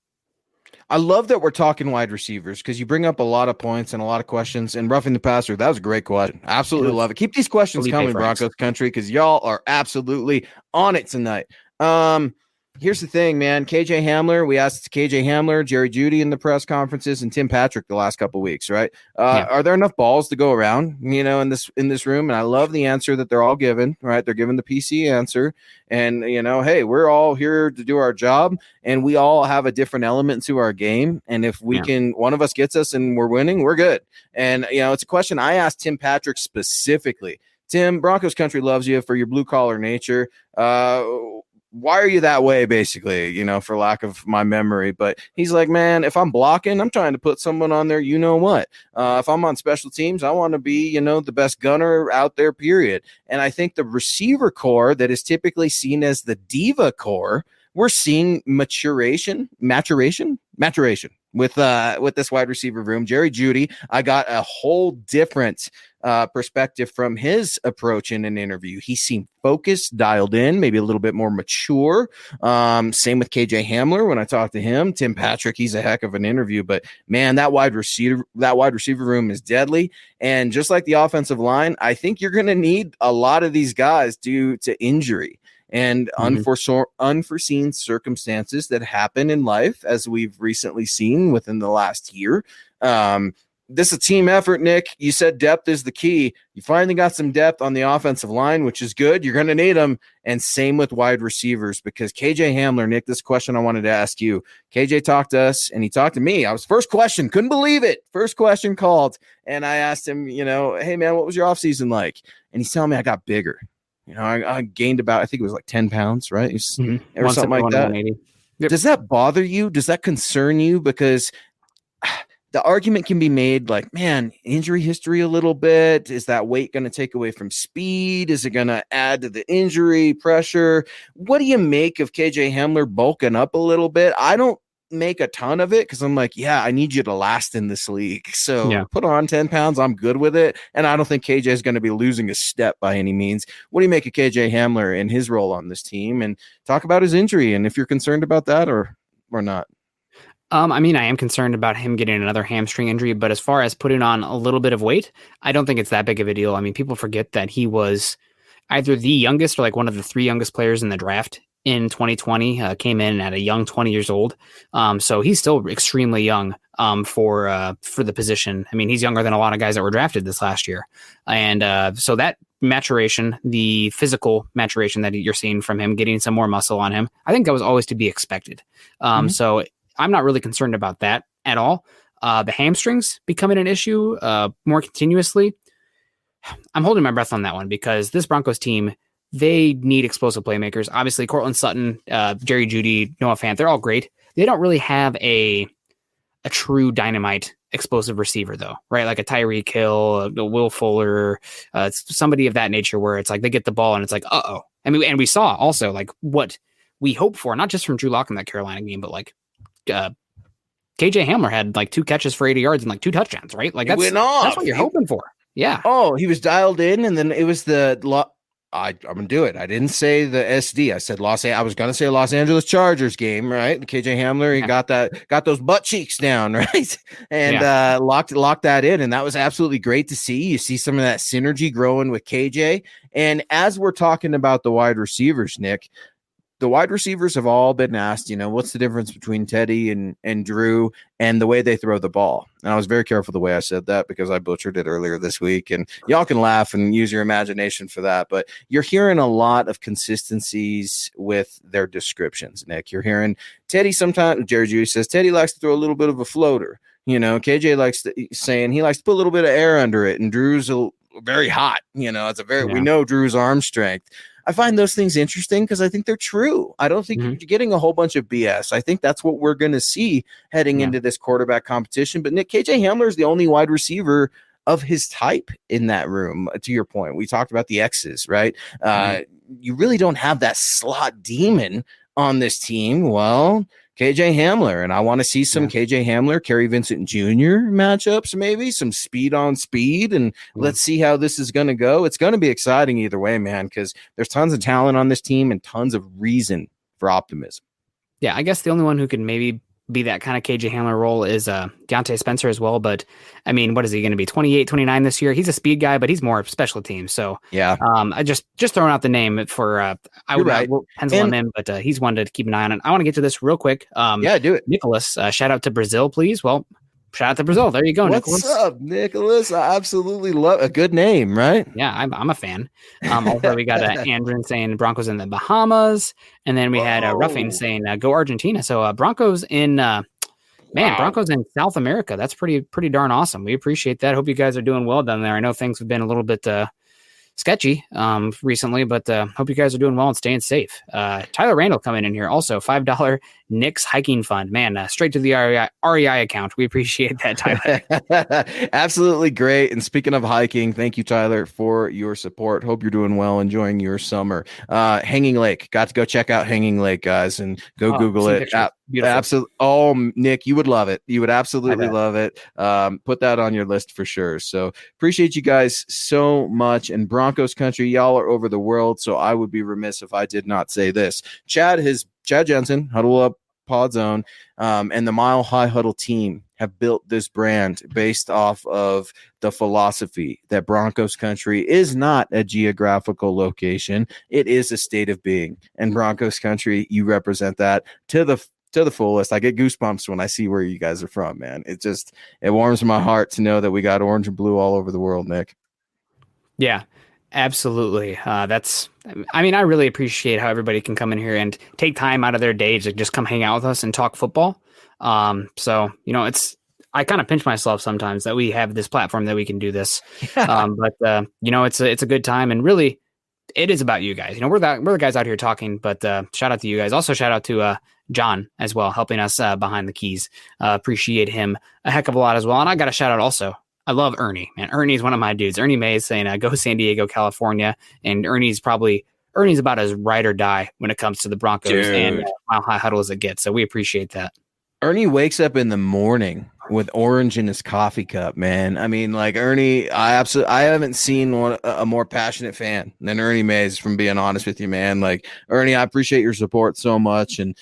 I love that we're talking wide receivers because you bring up a lot of points and a lot of questions. And roughing the passer, that was a great question. Absolutely love it. Keep these questions coming, Broncos country, because y'all are absolutely on it tonight. Here's the thing, man. KJ Hamler, we asked KJ Hamler, Jerry Jeudy in the press conferences, and Tim Patrick the last couple of weeks, right? Are there enough balls to go around, in this room? And I love the answer that they're all given, right? They're given the PC answer. And, hey, we're all here to do our job, and we all have a different element to our game. And if we can, one of us gets us and we're winning, we're good. And, it's a question I asked Tim Patrick specifically. Tim, Broncos country loves you for your blue collar nature. Why are you that way, basically, for lack of my memory? But he's like, man, if I'm blocking, I'm trying to put someone on there, what? If I'm on special teams, I want to be, the best gunner out there, period. And I think the receiver core that is typically seen as the diva core, we're seeing maturation with this wide receiver room. Jerry Jeudy, I got a whole different perspective from his approach in an interview. He seemed focused, dialed in, maybe a little bit more mature. Same with KJ Hamler when I talked to him. Tim Patrick, he's a heck of an interview, but man, that wide receiver room is deadly. And just like the offensive line, I think you're going to need a lot of these guys due to injury and unforeseen circumstances that happen in life, as we've recently seen within the last year. This is a team effort, Nick. You said depth is the key. You finally got some depth on the offensive line, which is good. You're going to need them. And same with wide receivers, because KJ Hamler, Nick, this question I wanted to ask you. KJ talked to us and he talked to me. I was first question. Couldn't believe it. First question called. And I asked him, hey, man, what was your offseason like? And he's telling me I got bigger. I gained about, I think it was like 10 pounds, right? Or something like that. Yep. Does that bother you? Does that concern you? Because the argument can be made like, man, injury history a little bit. Is that weight going to take away from speed? Is it going to add to the injury pressure? What do you make of KJ Hamler bulking up a little bit? I don't make a ton of it because I'm like, I need you to last in this league. So put on 10 pounds. I'm good with it. And I don't think KJ is going to be losing a step by any means. What do you make of KJ Hamler and his role on this team? And talk about his injury and if you're concerned about that or not. I am concerned about him getting another hamstring injury, but as far as putting on a little bit of weight, I don't think it's that big of a deal. People forget that he was either the youngest or like one of the 3 youngest players in the draft in 2020, came in at a young 20 years old. So he's still extremely young for the position. He's younger than a lot of guys that were drafted this last year. And so that maturation, the physical maturation that you're seeing from him, getting some more muscle on him, I think that was always to be expected. So I'm not really concerned about that at all. The hamstrings becoming an issue more continuously, I'm holding my breath on that one because this Broncos team, they need explosive playmakers. Obviously, Cortland Sutton, Jerry Jeudy, Noah Fant, they're all great. They don't really have a true dynamite explosive receiver, though, right? Like a Tyreek Hill, a Will Fuller, somebody of that nature where it's like they get the ball and it's like, uh-oh. And we saw also like what we hope for, not just from Drew Lock in that Carolina game, but like KJ Hamler had like 2 catches for 80 yards and like 2 touchdowns, right? Like that's what you're hoping for. Yeah. Oh, he was dialed in, and then it was I'm gonna do it. I didn't say the SD. I said I was gonna say Los Angeles Chargers game, right? KJ Hamler, he got those butt cheeks down, right? And locked that in, and that was absolutely great to see. You see some of that synergy growing with KJ. And as we're talking about the wide receivers, Nick, the wide receivers have all been asked, what's the difference between Teddy and Drew and the way they throw the ball. And I was very careful the way I said that because I butchered it earlier this week, and y'all can laugh and use your imagination for that. But you're hearing a lot of consistencies with their descriptions, Nick. You're hearing Teddy sometimes, Jerry Jeudy says Teddy likes to throw a little bit of a floater. KJ likes saying he likes to put a little bit of air under it, and Drew's very hot. We know Drew's arm strength. I find those things interesting because I think they're true. I don't think you're getting a whole bunch of BS. I think that's what we're going to see heading into this quarterback competition. But Nick, KJ Hamler is the only wide receiver of his type in that room. To your point, we talked about the X's, right? You really don't have that slot demon on this team. Well, KJ Hamler, and I want to see some KJ Hamler, Kerry Vincent Jr. matchups, maybe some speed on speed, and let's see how this is going to go. It's going to be exciting either way, man, because there's tons of talent on this team and tons of reason for optimism. Yeah, I guess the only one who could maybe be that kind of KJ Hamler role is Deontay Spencer as well. But I mean, what is he going to be? 28, 29 this year? He's a speed guy, but he's more special teams. So yeah, I just throwing out the name for I would pencil him in, but he's one to keep an eye on. And I want to get to this real quick. Yeah, do it. Nicholas, shout out to Brazil, please. Well, shout out to Brazil. There you go, Nicholas. What's up, Nicholas? I absolutely love a good name, right? Yeah, I'm a fan. Also, we got Andrew saying Broncos in the Bahamas, and then we had Ruffing saying go Argentina. So Broncos in Broncos in South America. That's pretty darn awesome. We appreciate that. Hope you guys are doing well down there. I know things have been a little bit sketchy recently, but hope you guys are doing well and staying safe. Tyler Randall coming in here also $5 Nick's hiking fund, man, straight to the REI account. We appreciate that, Tyler. Absolutely great. And speaking of hiking, thank you, Tyler, for your support. Hope you're doing well, enjoying your summer. Hanging Lake, got to go check out Hanging Lake, guys, and go Google it. Absolutely. Oh, Nick, you would love it. You would absolutely love it. Put that on your list for sure. So appreciate you guys so much. And Broncos country, y'all are over the world. So I would be remiss if I did not say this. Chad Jensen, Huddle Up Pod Zone, and the Mile High Huddle team have built this brand based off of the philosophy that Broncos country is not a geographical location. It is a state of being. And Broncos country, you represent that to the fullest. I get goosebumps when I see where you guys are from, man. It warms my heart to know that we got orange and blue all over the world, Nick. Yeah, absolutely. I really appreciate how everybody can come in here and take time out of their day to just come hang out with us and talk football. So, I kind of pinch myself sometimes that we have this platform that we can do this. But it's a good time, and really it is about you guys. We're the guys out here talking, but shout out to you guys. Also shout out to John as well, helping us behind the keys. Appreciate him a heck of a lot as well. And I got a shout out also. I love Ernie, man. Ernie's one of my dudes. Ernie May is saying, go San Diego, California. And Ernie's about as ride or die when it comes to the Broncos and Mile High Huddle as it gets. So we appreciate that. Ernie wakes up in the morning with orange in his coffee cup, man. I mean, like Ernie, I haven't seen a more passionate fan than Ernie Mays, from being honest with you, man. Like Ernie, I appreciate your support so much, and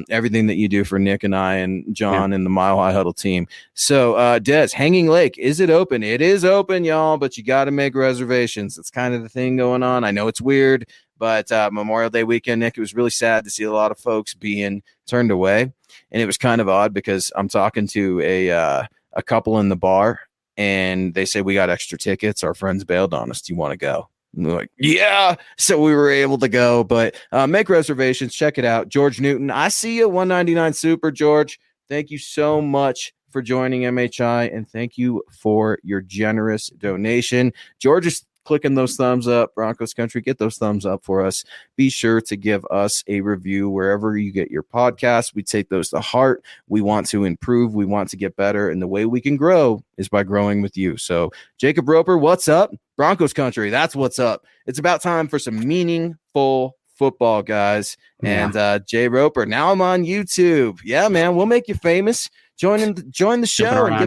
everything that you do for Nick and I and John and the Mile High Huddle team. So Des, Hanging Lake, is it open? It is open, y'all, but you got to make reservations. It's kind of the thing going on. I know it's weird, but Memorial Day weekend, Nick, it was really sad to see a lot of folks being turned away. And it was kind of odd because I'm talking to a couple in the bar, and they say, we got extra tickets. Our friends bailed on us. Do you want to go? And they're like, yeah. So we were able to go, but make reservations. Check it out. George Newton, I see you. 199 Super, George. Thank you so much for joining MHI, and thank you for your generous donation. George is clicking those thumbs up. Broncos country, get those thumbs up for us. Be sure to give us a review wherever you get your podcasts. We take those to heart. We want to improve. We want to get better. And the way we can grow is by growing with you. So Jacob Roper, what's up? Broncos country, that's what's up. It's about time for some meaningful football, guys. And Jay Roper, now I'm on YouTube. Yeah, man, we'll make you famous. Join the show and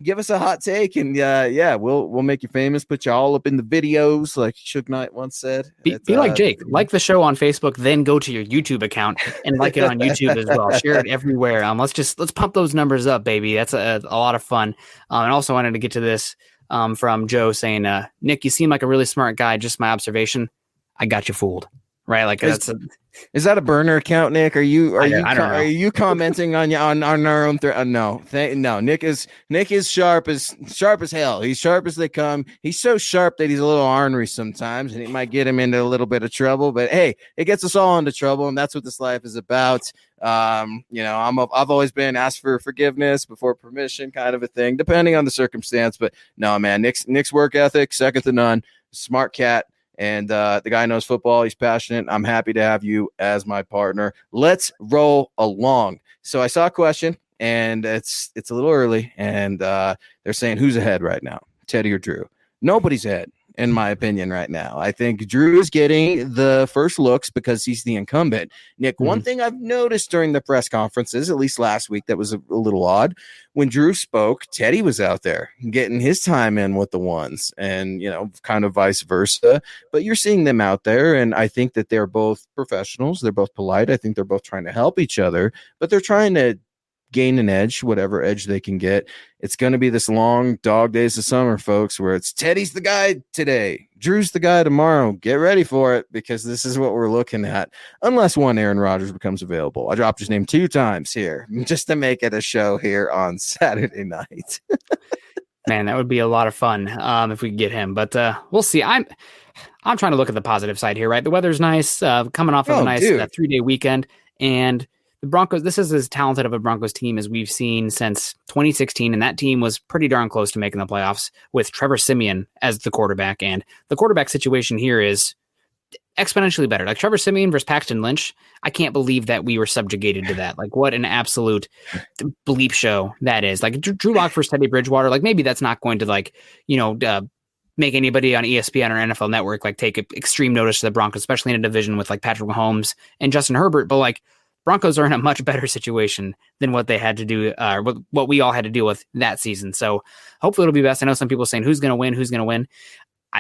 give us a hot take, and we'll make you famous, put you all up in the videos, like Suge Knight once said. Be like Jake, like the show on Facebook, then go to your YouTube account and like it on YouTube as well. Share it everywhere. Let's pump those numbers up, baby. That's a lot of fun. And also wanted to get to this from Joe saying, Nick, you seem like a really smart guy. Just my observation. I got you fooled. Right, like is that a burner account, Nick? Are you commenting on our own thread? No. Nick is sharp as hell. He's sharp as they come. He's so sharp that he's a little ornery sometimes, and it might get him into a little bit of trouble. But hey, it gets us all into trouble, and that's what this life is about. I've always been asked for forgiveness before permission, kind of a thing, depending on the circumstance. But no, man, Nick's work ethic, second to none. Smart cat. And the guy knows football. He's passionate. I'm happy to have you as my partner. Let's roll along. So I saw a question, and it's a little early, and they're saying who's ahead right now, Teddy or Drew? Nobody's ahead, in my opinion, right now. I think Drew is getting the first looks because he's the incumbent. Nick, one thing I've noticed during the press conferences, at least last week, that was a little odd. When Drew spoke, Teddy was out there getting his time in with the ones, and, kind of vice versa. But you're seeing them out there, and I think that they're both professionals. They're both polite. I think they're both trying to help each other, but they're trying to gain an edge, whatever edge they can get. It's going to be this long dog days of summer, folks, where it's Teddy's the guy today, Drew's the guy tomorrow. Get ready for it, because this is what we're looking at, unless one Aaron Rodgers becomes available. I dropped his name 2 times here just to make it a show here on Saturday night. Man, that would be a lot of fun if we could get him, but we'll see. I'm trying to look at the positive side here, right? The weather's nice, coming off of a nice 3-day weekend, and the Broncos, this is as talented of a Broncos team as we've seen since 2016, and that team was pretty darn close to making the playoffs with Trevor Siemian as the quarterback, and the quarterback situation here is exponentially better. Like Trevor Siemian versus Paxton Lynch, I can't believe that we were subjugated to that. Like, what an absolute bleep show that is. Like Drew Lock versus Teddy Bridgewater, like maybe that's not going to make anybody on ESPN or NFL Network like take extreme notice to the Broncos, especially in a division with like Patrick Mahomes and Justin Herbert, but like Broncos are in a much better situation than what they had to do, what we all had to deal with that season. So hopefully it'll be best. I know some people are saying who's going to win.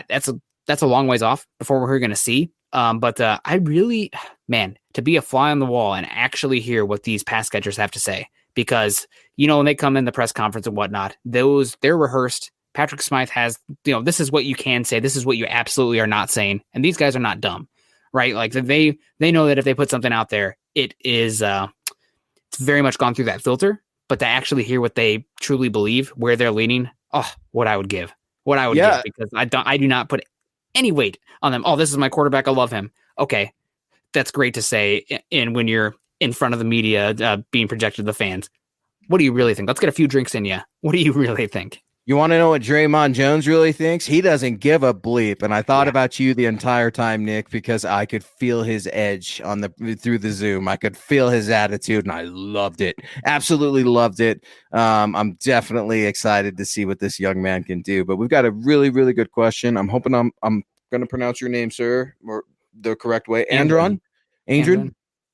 That's a long ways off before we're going to see. But I really, man, to be a fly on the wall and actually hear what these pass catchers have to say, because, when they come in the press conference and whatnot, they're rehearsed. Patrick Smythe has, this is what you can say. This is what you absolutely are not saying. And these guys are not dumb, right? Like they know that if they put something out there, it is it's very much gone through that filter, but to actually hear what they truly believe, where they're leaning, what I would give, because I do not put any weight on them. Oh, this is my quarterback, I love him. Okay, that's great to say, and when you're in front of the media being projected to the fans, what do you really think? Let's get a few drinks in you. What do you really think? You want to know what Draymond Jones really thinks? He doesn't give a bleep. And I thought about you the entire time, Nick, because I could feel his edge through the Zoom. I could feel his attitude, and I loved it. Absolutely loved it. I'm definitely excited to see what this young man can do. But we've got a really, really good question. I'm hoping I'm going to pronounce your name, sir, or the correct way. Andron?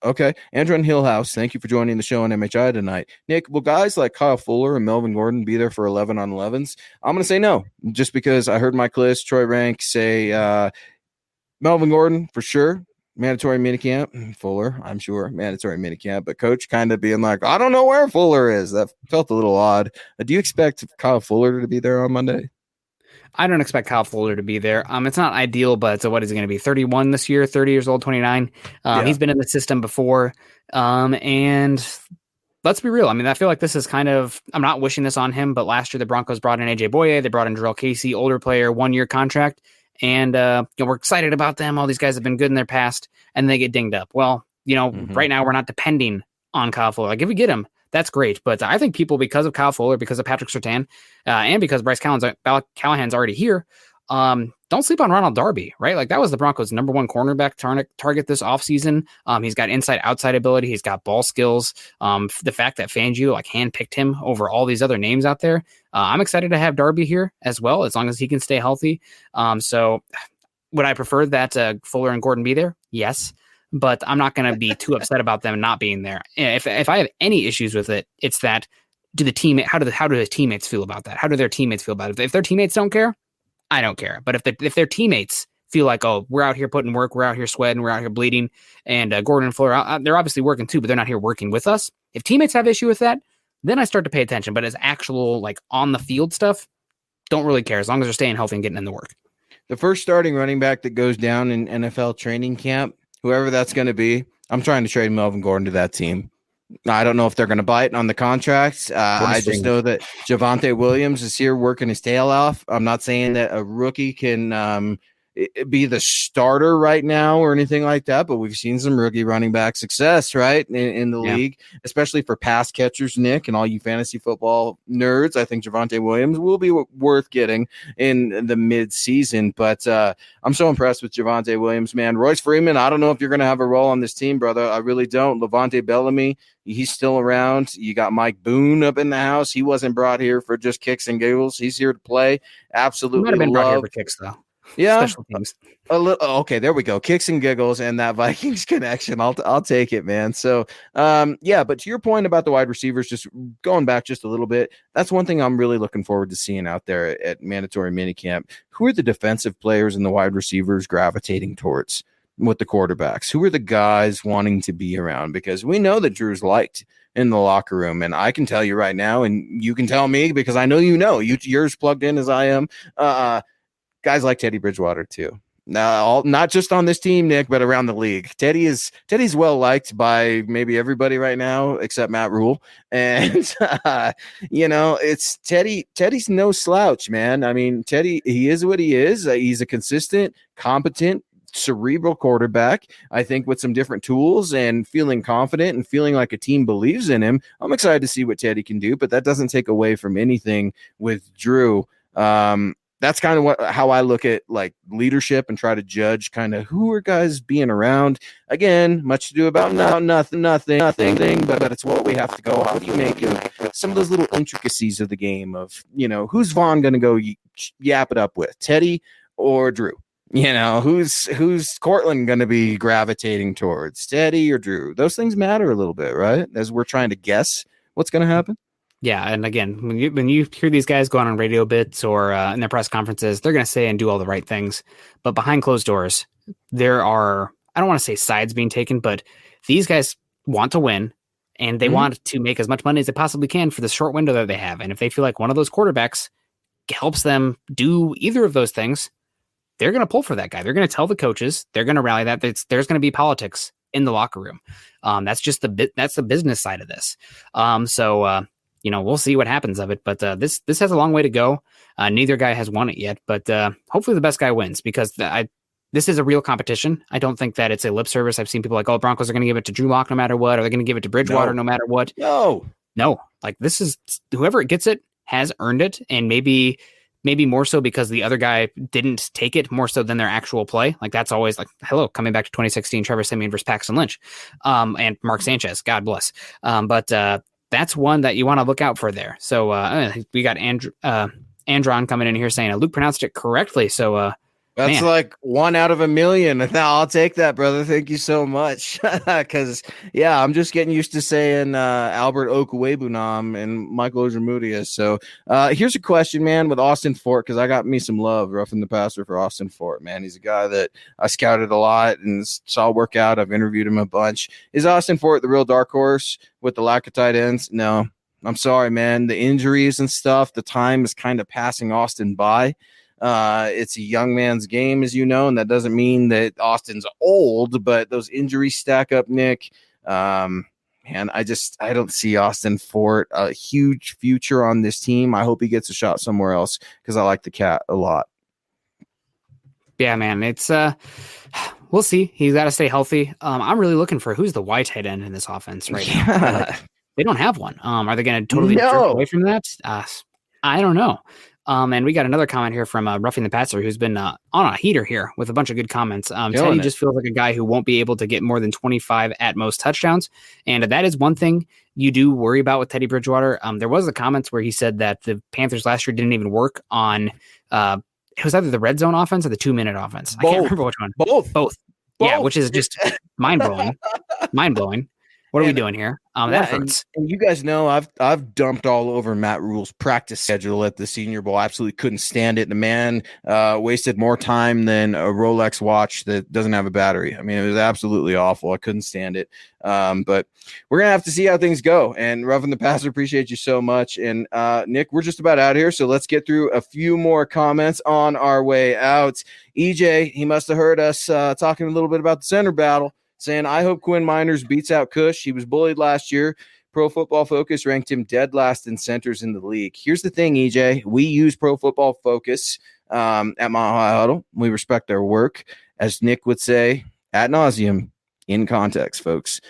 Okay. Andron Hillhouse, thank you for joining the show on MHI tonight. Nick, will guys like Kyle Fuller and Melvin Gordon be there for 11 on 11s? I'm going to say no, just because I heard Mike Liss, Troy Rank say Melvin Gordon for sure, mandatory minicamp. Fuller, I'm sure, mandatory minicamp. But coach kind of being like, I don't know where Fuller is. That felt a little odd. Do you expect Kyle Fuller to be there on Monday? I don't expect Kyle Fuller to be there. It's not ideal, but so what is he going to be? 31 this year, 30 years old, 29. He's been in the system before. And let's be real. I feel like this is kind of, I'm not wishing this on him, but last year the Broncos brought in AJ Boye. They brought in Jarrell Casey, older player, 1-year contract. And we're excited about them. All these guys have been good in their past, and they get dinged up. Well, right now we're not depending on Kyle Fuller. Like if we get him, that's great. But I think people, because of Kyle Fuller, because of Patrick Surtain, and because Bryce Callahan's already here, don't sleep on Ronald Darby, right? Like that was the Broncos' number 1 cornerback target this offseason. He's got inside-outside ability. He's got ball skills. The fact that Fangio handpicked him over all these other names out there. I'm excited to have Darby here as well, as long as he can stay healthy. So would I prefer that Fuller and Gordon be there? Yes. But I'm not going to be too upset about them not being there. If I have any issues with it, it's that how do the teammates feel about that? How do their teammates feel about it? If their teammates don't care, I don't care. But if their teammates feel like, oh, we're out here putting work, we're out here sweating, we're out here bleeding, and Gordon and Fuller, they're obviously working too, but they're not here working with us. If teammates have issue with that, then I start to pay attention. But as actual like on the field stuff, don't really care as long as they're staying healthy and getting in the work. The first starting running back that goes down in NFL training camp, whoever that's going to be, I'm trying to trade Melvin Gordon to that team. I don't know if they're going to bite on the contracts. I just know that Javonte Williams is here working his tail off. I'm not saying that a rookie can be the starter right now or anything like that, but we've seen some rookie running back success, right, in the league, especially for pass catchers, Nick, and all you fantasy football nerds. I think Javonte Williams will be worth getting in the mid-season, but I'm so impressed with Javonte Williams, man. Royce Freeman, I don't know if you're going to have a role on this team, brother. I really don't. Levante Bellamy, he's still around. You got Mike Boone up in the house. He wasn't brought here for just kicks and giggles. He's here to play. Absolutely. He might have been brought here for kicks, though. Yeah, special teams. Okay, there we go. Kicks and giggles and that Vikings connection. I'll take it, man. So, but to your point about the wide receivers, just going back just a little bit, that's one thing I'm really looking forward to seeing out there at mandatory minicamp. Who are the defensive players and the wide receivers gravitating towards with the quarterbacks? Who are the guys wanting to be around? Because we know that Drew's liked in the locker room, and I can tell you right now, and you can tell me because I know you're as plugged in as I am. Guys like Teddy Bridgewater too. Now, not just on this team, Nick, but around the league. Teddy's well liked by maybe everybody right now except Matt Rule, and it's Teddy's no slouch, man. I mean, Teddy, he is what he is. He's a consistent, competent, cerebral quarterback. I think with some different tools and feeling confident and feeling like a team believes in him. I'm excited to see what Teddy can do, but that doesn't take away from anything with Drew. That's kind of how I look at like leadership and try to judge kind of who are guys being around. Again, much to do about nothing, but it's what we have to go. How do you make some of those little intricacies of the game of, who's Vaughn going to go yap it up with, Teddy or Drew? Who's Cortland going to be gravitating towards, Teddy or Drew? Those things matter a little bit, right? As we're trying to guess what's going to happen. Yeah, and again, when you hear these guys go on radio bits or in their press conferences, they're going to say and do all the right things. But behind closed doors, there are, I don't want to say sides being taken, but these guys want to win, and they want to make as much money as they possibly can for the short window that they have. And if they feel like one of those quarterbacks helps them do either of those things, they're going to pull for that guy. They're going to tell the coaches. They're going to rally that. There's going to be politics in the locker room. That's just that's the business side of this. We'll see what happens of it, but this has a long way to go. Neither guy has won it yet, but hopefully the best guy wins because this is a real competition. I don't think that it's a lip service. I've seen people like, Broncos are going to give it to Drew Lock no matter what, or they're going to give it to Bridgewater no matter what. No. Like this is whoever gets it has earned it, and maybe more so because the other guy didn't take it more so than their actual play. Like that's always like, hello, coming back to 2016, Trevor Siemian versus Paxton Lynch, and Mark Sanchez, God bless. But that's one that you want to look out for there. So we got Andron coming in here saying Luke pronounced it correctly. So that's like 1 out of a million. I'll take that, brother. Thank you so much. Because I'm just getting used to saying Albert Okwuegbunam and Michael Osiemudia. So here's a question, man, with Austin Fort, because I got me some love roughing the passer for Austin Fort, man. He's a guy that I scouted a lot and saw work out. I've interviewed him a bunch. Is Austin Fort the real dark horse with the lack of tight ends? No, I'm sorry, man. The injuries and stuff, the time is kind of passing Austin by. It's a young man's game, as you know, and that doesn't mean that Austin's old, but those injuries stack up, Nick. I don't see Austin Fort a huge future on this team. I hope he gets a shot somewhere else because I like the cat a lot. Yeah, man, it's we'll see. He's got to stay healthy. I'm really looking for who's the Y tight end in this offense right now. They don't have one. Are they going to totally jerk away from that? I don't know. And we got another comment here from Roughing the Passer, who's been on a heater here with a bunch of good comments. Teddy just feels like a guy who won't be able to get more than 25 at most touchdowns. And that is one thing you do worry about with Teddy Bridgewater. There was the comments where he said that the Panthers last year didn't even work on it was either the red zone offense or the 2-minute offense. I can't remember which one. Both. Yeah, which is just mind-blowing. What are we doing here? That hurts. And you guys know I've dumped all over Matt Rule's practice schedule at the Senior Bowl. I absolutely couldn't stand it. The man wasted more time than a Rolex watch that doesn't have a battery. I mean, it was absolutely awful. I couldn't stand it. But we're gonna have to see how things go. And Roughing the Passer, appreciate you so much. And Nick, we're just about out here, so let's get through a few more comments on our way out. EJ, he must have heard us talking a little bit about the center battle, saying, I hope Quinn Miners beats out Cush. He was bullied last year. Pro Football Focus ranked him dead last in centers in the league. Here's the thing, EJ. We use Pro Football Focus at Mile High Huddle. We respect their work, as Nick would say, ad nauseum, in context, folks.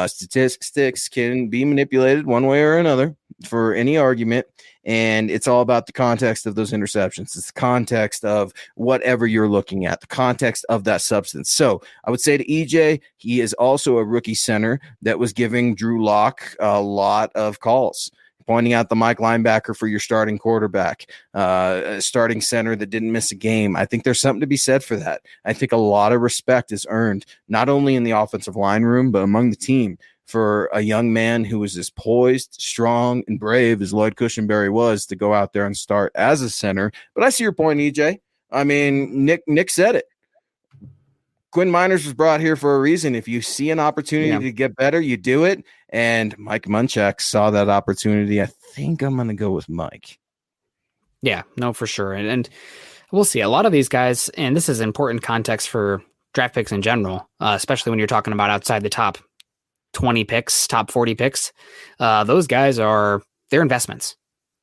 Statistics can be manipulated one way or another for any argument, and it's all about the context of those interceptions. It's the context of whatever you're looking at, the context of that substance. So I would say to EJ, he is also a rookie center that was giving Drew Lock a lot of calls, pointing out the Mike linebacker for your starting quarterback, a starting center that didn't miss a game. I think there's something to be said for that. I think a lot of respect is earned, not only in the offensive line room, but among the team, for a young man who was as poised, strong, and brave as Lloyd Cushenberry was to go out there and start as a center. But I see your point, EJ. I mean, Nick said it. Quinn Miners was brought here for a reason. If you see an opportunity to get better, you do it. And Mike Munchak saw that opportunity. I think I'm going to go with Mike. Yeah, no, for sure. And we'll see. A lot of these guys, and this is important context for draft picks in general, especially when you're talking about outside the top 20 picks, top 40 picks. Those guys they're investments,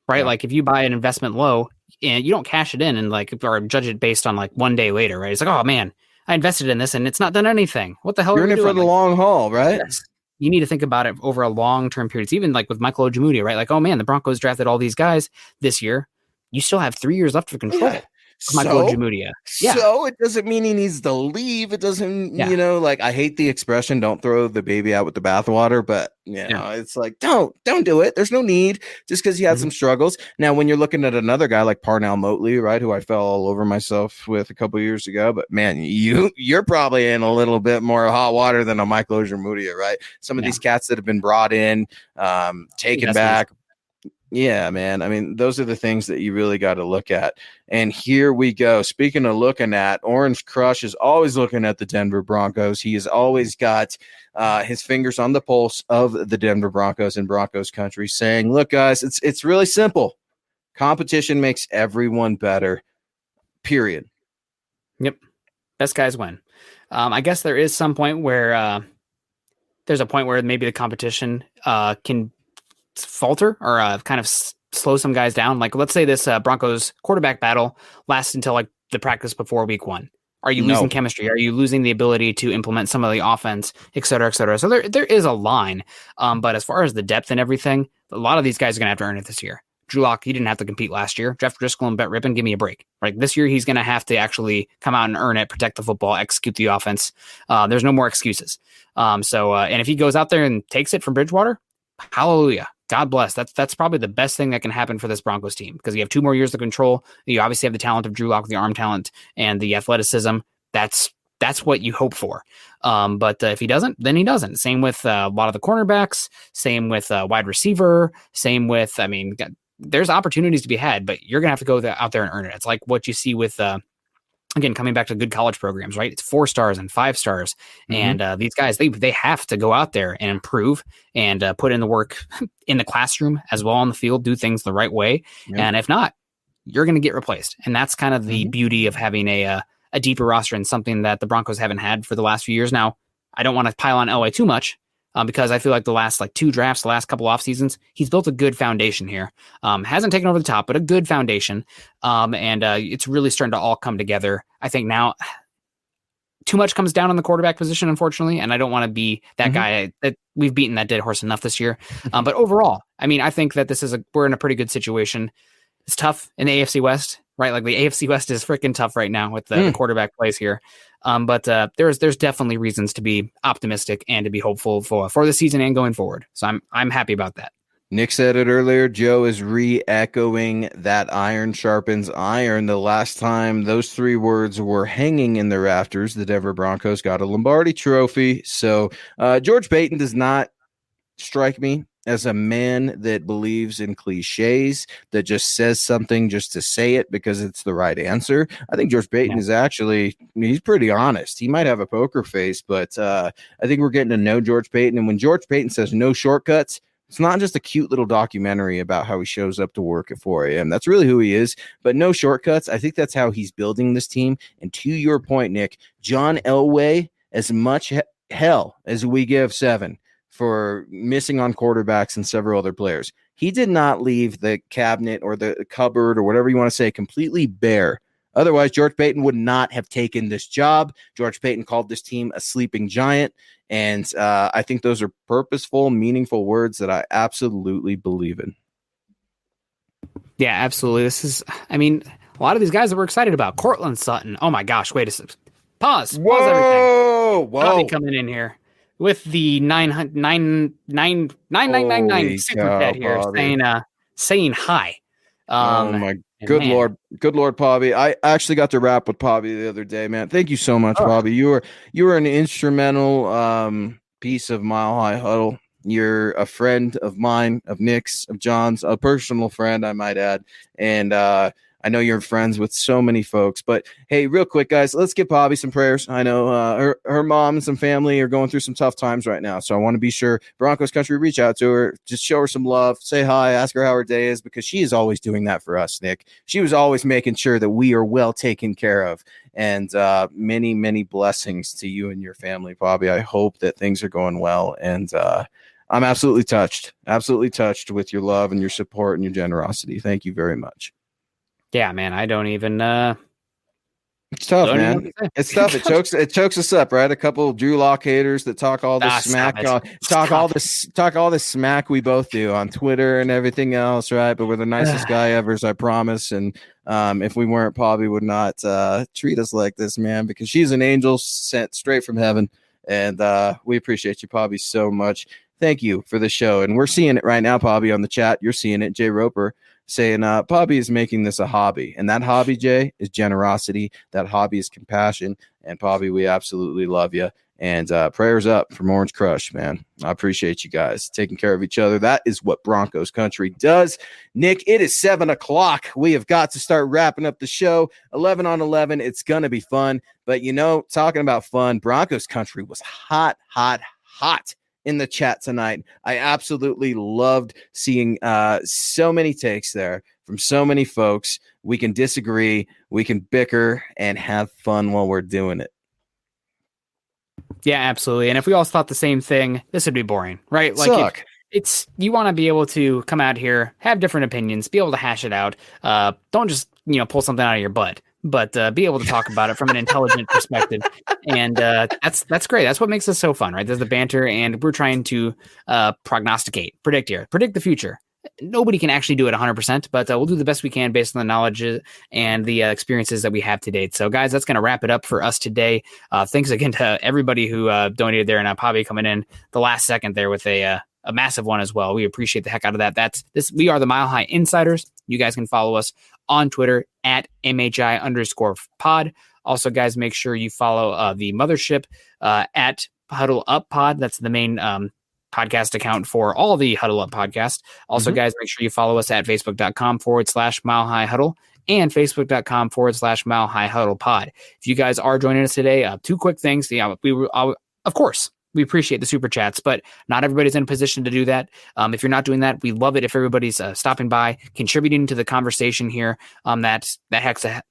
right? Yeah. Like if you buy an investment low and you don't cash it in and or judge it based on like one day later, right? It's like, oh man, I invested in this and it's not done anything. What the hell You're in it for the long haul, right? Yes. You need to think about it over a long-term period. It's even like with Michael Osiemudia, right? Like, oh man, the Broncos drafted all these guys this year. You still have 3 years left for control. Yeah. Michael Osiemudia. Yeah. So it doesn't mean he needs to leave. It doesn't, I hate the expression, don't throw the baby out with the bathwater, but it's like, don't do it. There's no need just because he had some struggles. Now, when you're looking at another guy like Parnell Motley, right, who I fell all over myself with a couple of years ago, but man, you're probably in a little bit more hot water than a Michael Osiemudia, right? Some of these cats that have been brought in, taken back. Yeah, man. I mean, those are the things that you really got to look at. And here we go. Speaking of looking at, Orange Crush is always looking at the Denver Broncos. He has always got his fingers on the pulse of the Denver Broncos and Broncos country, saying, look, guys, it's really simple. Competition makes everyone better, period. Yep. Best guys win. I guess there is some point where there's a point where maybe the competition can falter or kind of slow some guys down. Like, let's say this Broncos quarterback battle lasts until like the practice before week 1. Are you losing chemistry? Are you losing the ability to implement some of the offense, et cetera, et cetera? So there is a line. But as far as the depth and everything, a lot of these guys are going to have to earn it this year. Drew Lock, he didn't have to compete last year. Jeff Driscoll and Brett Rippon, give me a break. Right, this year he's going to have to actually come out and earn it, protect the football, execute the offense. There's no more excuses. And if he goes out there and takes it from Bridgewater, hallelujah. God bless. That's probably the best thing that can happen for this Broncos team, because you have 2 more years of control. You obviously have the talent of Drew Lock, the arm talent, and the athleticism. That's what you hope for. But if he doesn't, then he doesn't. Same with a lot of the cornerbacks. Same with wide receiver. Same with, there's opportunities to be had, but you're going to have to go out there and earn it. It's like what you see with, again, coming back to good college programs, right? It's 4 stars and 5 stars. And these guys, they have to go out there and improve and put in the work in the classroom as well on the field, do things the right way. Yep. And if not, you're going to get replaced. And that's kind of the beauty of having a deeper roster and something that the Broncos haven't had for the last few years. Now, I don't want to pile on Elway too much because I feel like the last 2 drafts, the last couple off seasons, he's built a good foundation here. Hasn't taken over the top, but a good foundation. And it's really starting to all come together. I think now too much comes down on the quarterback position, unfortunately. And I don't want to be that guy that we've beaten that dead horse enough this year. But overall, I think that we're in a pretty good situation. It's tough in the AFC West, right? Like the AFC West is freaking tough right now with the quarterback plays here. But there's definitely reasons to be optimistic and to be hopeful for the season and going forward. So I'm happy about that. Nick said it earlier. Joe is re-echoing that iron sharpens iron. The last time those 3 words were hanging in the rafters, the Denver Broncos got a Lombardi trophy. So George Paton does not strike me as a man that believes in cliches, that just says something just to say it because it's the right answer. I think George Paton is he's pretty honest. He might have a poker face, but I think we're getting to know George Paton. And when George Paton says no shortcuts, it's not just a cute little documentary about how he shows up to work at 4 a.m. That's really who he is, but no shortcuts. I think that's how he's building this team. And to your point, Nick, John Elway, as much hell as we give 7 for missing on quarterbacks and several other players, he did not leave the cabinet or the cupboard or whatever you want to say completely bare Otherwise, George Paton would not have taken this job. George Paton called this team a sleeping giant. And I think those are purposeful, meaningful words that I absolutely believe in. Yeah, absolutely. A lot of these guys that we're excited about. Cortland Sutton. Oh my gosh, wait a second. Pause everything. Bobby coming in here with the 999 super chat here saying hi. Oh my good Lord, Bobby. I actually got to rap with Bobby the other day, man. Thank you so much, Bobby. You were an instrumental piece of Mile High Huddle. You're a friend of mine, of Nick's, of John's, a personal friend, I might add. And I know you're friends with so many folks. But hey, real quick, guys, let's give Bobby some prayers. I know her mom and some family are going through some tough times right now. So I want to be sure Broncos country reach out to her, just show her some love, say hi, ask her how her day is, because she is always doing that for us, Nick. She was always making sure that we are well taken care of. And many, many blessings to you and your family, Bobby. I hope that things are going well. And I'm absolutely touched with your love and your support and your generosity. Thank you very much. Yeah, man, I don't even it's tough, man. It's tough. It chokes us up, right? A couple of Drew Lock haters that talk all this smack, all this smack we both do on Twitter and everything else, right? But we're the nicest guy ever, I promise. And if we weren't, Bobby would not treat us like this, man, because she's an angel sent straight from heaven. And we appreciate you, Bobby, so much. Thank you for the show. And we're seeing it right now, Bobby, on the chat. You're seeing it. Jay Roper saying Bobby is making this a hobby. And that hobby, Jay, is generosity. That hobby is compassion. And Bobby, we absolutely love you. And prayers up from Orange Crush, man. I appreciate you guys taking care of each other. That is what Broncos country does. Nick, it is 7:00. We have got to start wrapping up the show. 11 on 11. It's going to be fun. But, talking about fun, Broncos country was hot in the chat tonight. I absolutely loved seeing so many takes there from so many folks. We can disagree, we can bicker, and have fun while we're doing it. Yeah, absolutely. And if we all thought the same thing, this would be boring, right? Like it's you want to be able to come out here, have different opinions, be able to hash it out. Don't just pull something out of your butt, but be able to talk about it from an intelligent perspective. And that's great. That's what makes us so fun, right? There's the banter, and we're trying to predict the future. Nobody can actually do it 100%, but we'll do the best we can based on the knowledge and the experiences that we have to date. So, guys, that's going to wrap it up for us today. Thanks again to everybody who donated there, and Bobby coming in the last second there with a massive one as well. We appreciate the heck out of that. We are the Mile High Insiders. You guys can follow us on Twitter at MHI_pod. Also, guys, make sure you follow the mothership at Huddle Up Pod. That's the main podcast account for all the Huddle Up podcasts. Also, guys, make sure you follow us at facebook.com/Mile High Huddle and facebook.com/Mile High Huddle Pod. If you guys are joining us today, two quick things. Of course, we appreciate the super chats, but not everybody's in a position to do that. If you're not doing that, we love it if everybody's stopping by, contributing to the conversation here. That helps a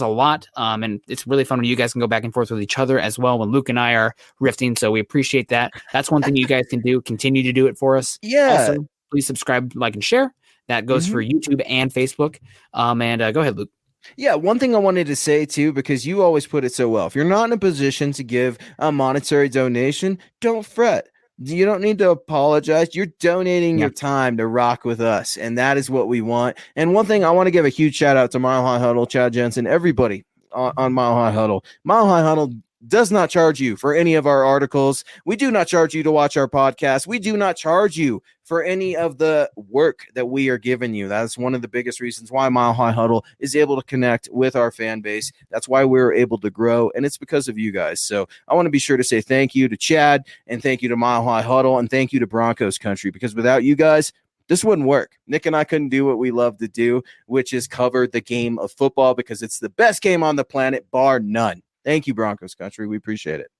lot. And it's really fun when you guys can go back and forth with each other as well when Luke and I are riffing. So we appreciate that. That's one thing you guys can do. Continue to do it for us. Yeah. Also, please subscribe, like, and share. That goes for YouTube and Facebook. And go ahead, Luke. Yeah, one thing I wanted to say, too, because you always put it so well. If you're not in a position to give a monetary donation, don't fret. You don't need to apologize. You're donating your time to rock with us, and that is what we want. And one thing, I want to give a huge shout-out to Mile High Huddle, Chad Jensen, everybody on Mile High Huddle. Mile High Huddle does not charge you for any of our articles. We do not charge you to watch our podcast. We do not charge you for any of the work that we are giving you. That's one of the biggest reasons why Mile High Huddle is able to connect with our fan base. That's why we're able to grow, and it's because of you guys. So I want to be sure to say thank you to Chad, and thank you to Mile High Huddle, and thank you to Broncos Country, because without you guys, this wouldn't work. Nick and I couldn't do what we love to do, which is cover the game of football, because it's the best game on the planet, bar none. Thank you, Broncos Country. We appreciate it.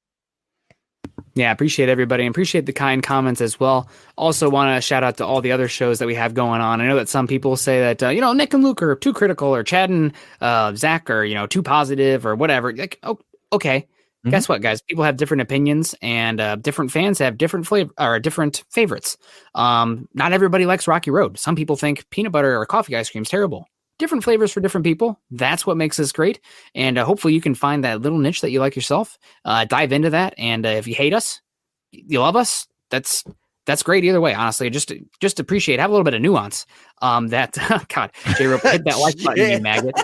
Yeah, appreciate everybody, and appreciate the kind comments as well. Also want to shout out to all the other shows that we have going on. I know that some people say that, Nick and Luke are too critical, or Chad and Zach are, too positive or whatever. Like, oh, okay. Guess what, guys? People have different opinions, and different fans have different different favorites. Not everybody likes Rocky Road. Some people think peanut butter or coffee ice cream is terrible. different flavors for different people. That's what makes us great. And hopefully you can find that little niche that you like yourself. Dive into that. And if you hate us, you love us, that's great either way, honestly. Just appreciate, have a little bit of nuance. God, J-Rope, hit that like button, you maggot.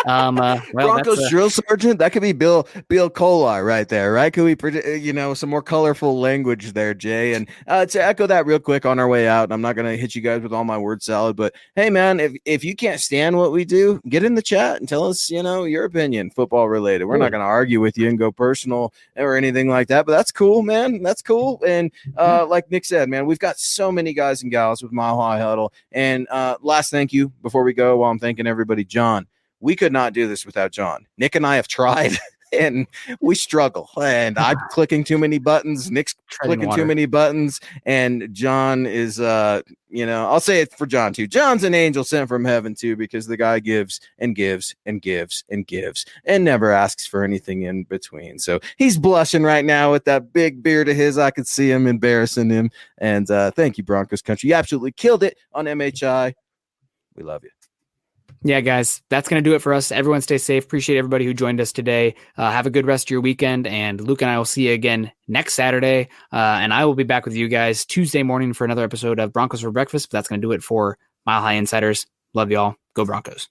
Broncos drill sergeant, that could be Bill Kolar right there, right? Could we some more colorful language there, Jay? And to echo that real quick on our way out, and I'm not gonna hit you guys with all my word salad, but hey man, if you can't stand what we do, get in the chat and tell us your opinion, football related. We're not gonna argue with you and go personal or anything like that, but that's cool, man. That's cool. And like Nick said, man, we've got so many guys and gals with Mile High Huddle. And last thank you before we go, while I'm thanking everybody, John. We could not do this without John. Nick and I have tried, and we struggle. And I'm clicking too many buttons. Nick's clicking too many buttons. And John is, I'll say it for John too. John's an angel sent from heaven too, because the guy gives and gives and gives and gives and never asks for anything in between. So he's blushing right now with that big beard of his. I could see him embarrassing him. And thank you, Broncos country. You absolutely killed it on MHI. We love you. Yeah, guys, that's going to do it for us. Everyone stay safe. Appreciate everybody who joined us today. Have a good rest of your weekend. And Luke and I will see you again next Saturday. And I will be back with you guys Tuesday morning for another episode of Broncos for Breakfast. But that's going to do it for Mile High Insiders. Love y'all. Go Broncos.